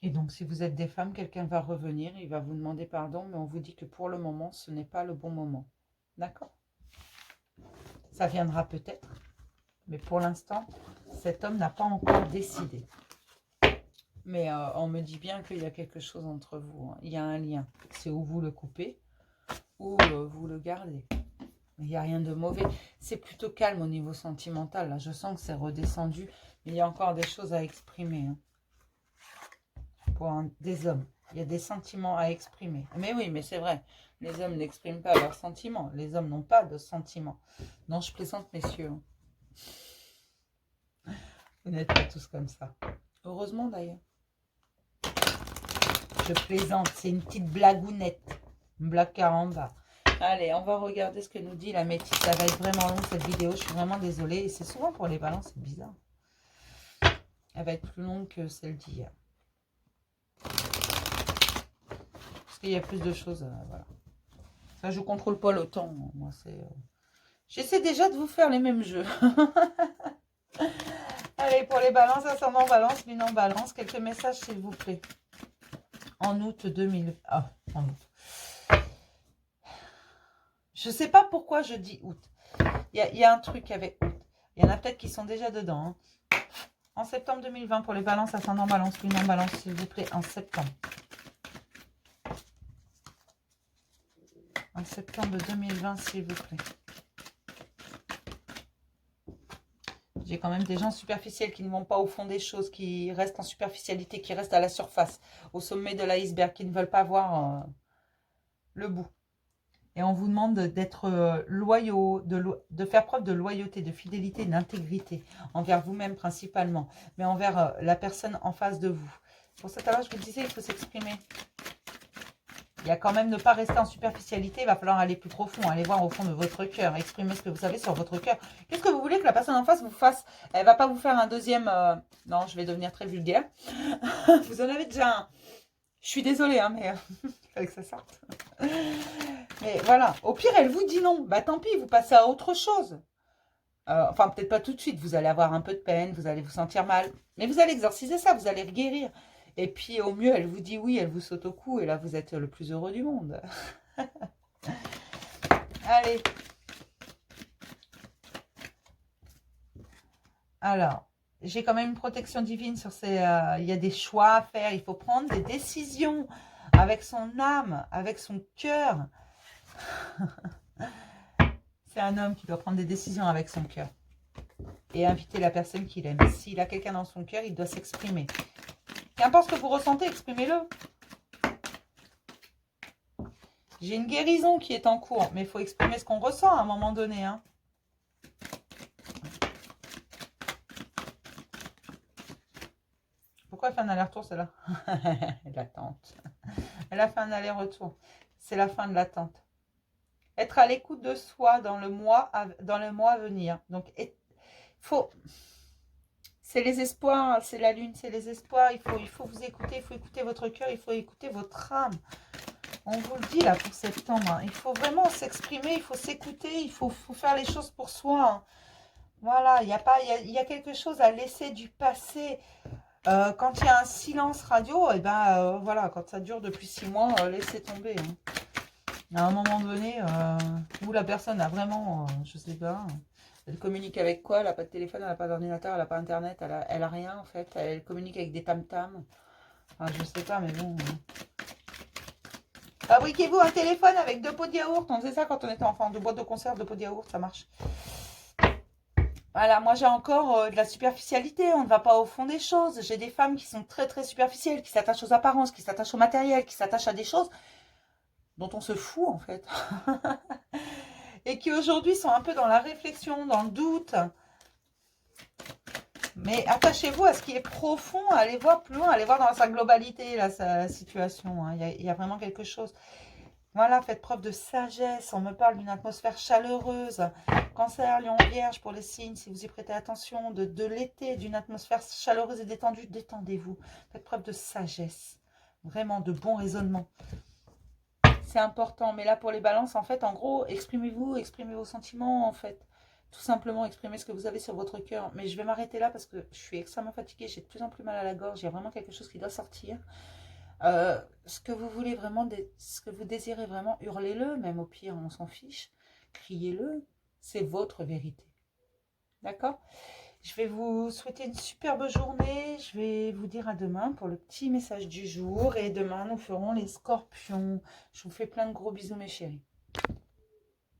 Et donc, si vous êtes des femmes, quelqu'un va revenir, il va vous demander pardon, mais on vous dit que pour le moment, ce n'est pas le bon moment. D'accord? Ça viendra peut-être. Mais pour l'instant, cet homme n'a pas encore décidé. Mais on me dit bien qu'il y a quelque chose entre vous. Hein. Il y a un lien. C'est où vous le coupez ou vous le gardez. Il n'y a rien de mauvais. C'est plutôt calme au niveau sentimental. Là, je sens que c'est redescendu. Mais il y a encore des choses à exprimer. Hein, pour des hommes. Il y a des sentiments à exprimer. Mais oui, mais c'est vrai. Les hommes n'expriment pas leurs sentiments. Les hommes n'ont pas de sentiments. Non, je plaisante, messieurs. Vous n'êtes pas tous comme ça. Heureusement, d'ailleurs. Je plaisante. C'est une petite blagounette. Une blague caramba. Allez, on va regarder ce que nous dit la métisse. Ça va être vraiment long, cette vidéo. Je suis vraiment désolée. Et c'est souvent pour les balances, c'est bizarre. Elle va être plus longue que celle d'hier. Parce qu'il y a plus de choses. Voilà. Ça, je contrôle pas le temps. Moi, c'est... J'essaie déjà de vous faire les mêmes jeux. Allez, pour les balances, ascendant balance, lune en balance, quelques messages, s'il vous plaît. En août 2000... Ah, en août. Je sais pas pourquoi je dis août. Il y a un truc avec août. Il y en a peut-être qui sont déjà dedans. Hein. En septembre 2020, pour les balances, ascendant balance, lune en balance, s'il vous plaît, en septembre. En septembre 2020, s'il vous plaît. J'ai quand même des gens superficiels qui ne vont pas au fond des choses, qui restent en superficialité, qui restent à la surface, au sommet de l'iceberg, qui ne veulent pas voir le bout. Et on vous demande d'être loyaux, de faire preuve de loyauté, de fidélité, d'intégrité, envers vous-même principalement, mais envers la personne en face de vous. Pour ça, tout à l'heure, je vous disais, il faut s'exprimer. Il y a quand même ne pas rester en superficialité, il va falloir aller plus profond, aller voir au fond de votre cœur, exprimer ce que vous avez sur votre cœur. Qu'est-ce que vous voulez que la personne en face vous fasse? Elle ne va pas vous faire un deuxième... Non, je vais devenir très vulgaire. Vous en avez déjà un. Je suis désolée, hein, mais il fallait que ça sorte. Mais voilà, au pire, elle vous dit non. Bah tant pis, vous passez à autre chose. Enfin, peut-être pas tout de suite, vous allez avoir un peu de peine, vous allez vous sentir mal. Mais vous allez exorciser ça, vous allez guérir. Et puis, au mieux, elle vous dit oui, elle vous saute au cou. Et là, vous êtes le plus heureux du monde. Allez. Alors, j'ai quand même une protection divine sur ces... il y a des choix à faire. Il faut prendre des décisions avec son âme, avec son cœur. C'est un homme qui doit prendre des décisions avec son cœur. Et inviter la personne qu'il aime. S'il a quelqu'un dans son cœur, il doit s'exprimer. Qu'importe ce que vous ressentez, exprimez-le. J'ai une guérison qui est en cours, mais il faut exprimer ce qu'on ressent à un moment donné. Hein. Pourquoi elle fait un aller-retour, celle-là? L'attente. Elle a fait un aller-retour. C'est la fin de l'attente. Être à l'écoute de soi dans le mois à venir. Donc, faut... C'est les espoirs, c'est la lune, c'est les espoirs. Il faut vous écouter, il faut écouter votre cœur, il faut écouter votre âme. On vous le dit là pour septembre. Hein. Il faut vraiment s'exprimer, il faut s'écouter, il faut faire les choses pour soi. Hein. Voilà, il y a quelque chose à laisser du passé. Quand il y a un silence radio, et ben voilà, quand ça dure depuis 6 mois, laissez tomber. Hein. À un moment donné, où la personne a vraiment, je sais pas. Elle communique avec quoi? Elle n'a pas de téléphone, elle n'a pas d'ordinateur, elle n'a pas internet, elle a rien en fait. Elle communique avec des tam-tams. Enfin, je sais pas, mais bon. Fabriquez-vous un téléphone avec 2 pots de yaourt. On faisait ça quand on était enfant. 2 boîtes de conserve, 2 pots de yaourt, ça marche. Voilà, moi j'ai encore de la superficialité. On ne va pas au fond des choses. J'ai des femmes qui sont très très superficielles, qui s'attachent aux apparences, qui s'attachent au matériel, qui s'attachent à des choses dont on se fout en fait. Et qui aujourd'hui sont un peu dans la réflexion, dans le doute. Mais attachez-vous à ce qui est profond, allez voir plus loin, allez voir dans sa globalité, là, sa situation. Hein. Il y a vraiment quelque chose. Voilà, faites preuve de sagesse. On me parle d'une atmosphère chaleureuse. Cancer, Lion, Vierge, pour les signes, si vous y prêtez attention, de l'été, d'une atmosphère chaleureuse et détendue, détendez-vous. Faites preuve de sagesse. Vraiment, de bon raisonnement. C'est important. Mais là, pour les balances, en fait, en gros, exprimez-vous, exprimez vos sentiments, en fait. Tout simplement, exprimez ce que vous avez sur votre cœur. Mais je vais m'arrêter là parce que je suis extrêmement fatiguée. J'ai de plus en plus mal à la gorge. Il y a vraiment quelque chose qui doit sortir. Ce que vous voulez vraiment, ce que vous désirez vraiment, hurlez-le. Même au pire, on s'en fiche. Criez-le. C'est votre vérité. D'accord ? Je vais vous souhaiter une superbe journée. Je vais vous dire à demain pour le petit message du jour. Et demain, nous ferons les scorpions. Je vous fais plein de gros bisous, mes chéris.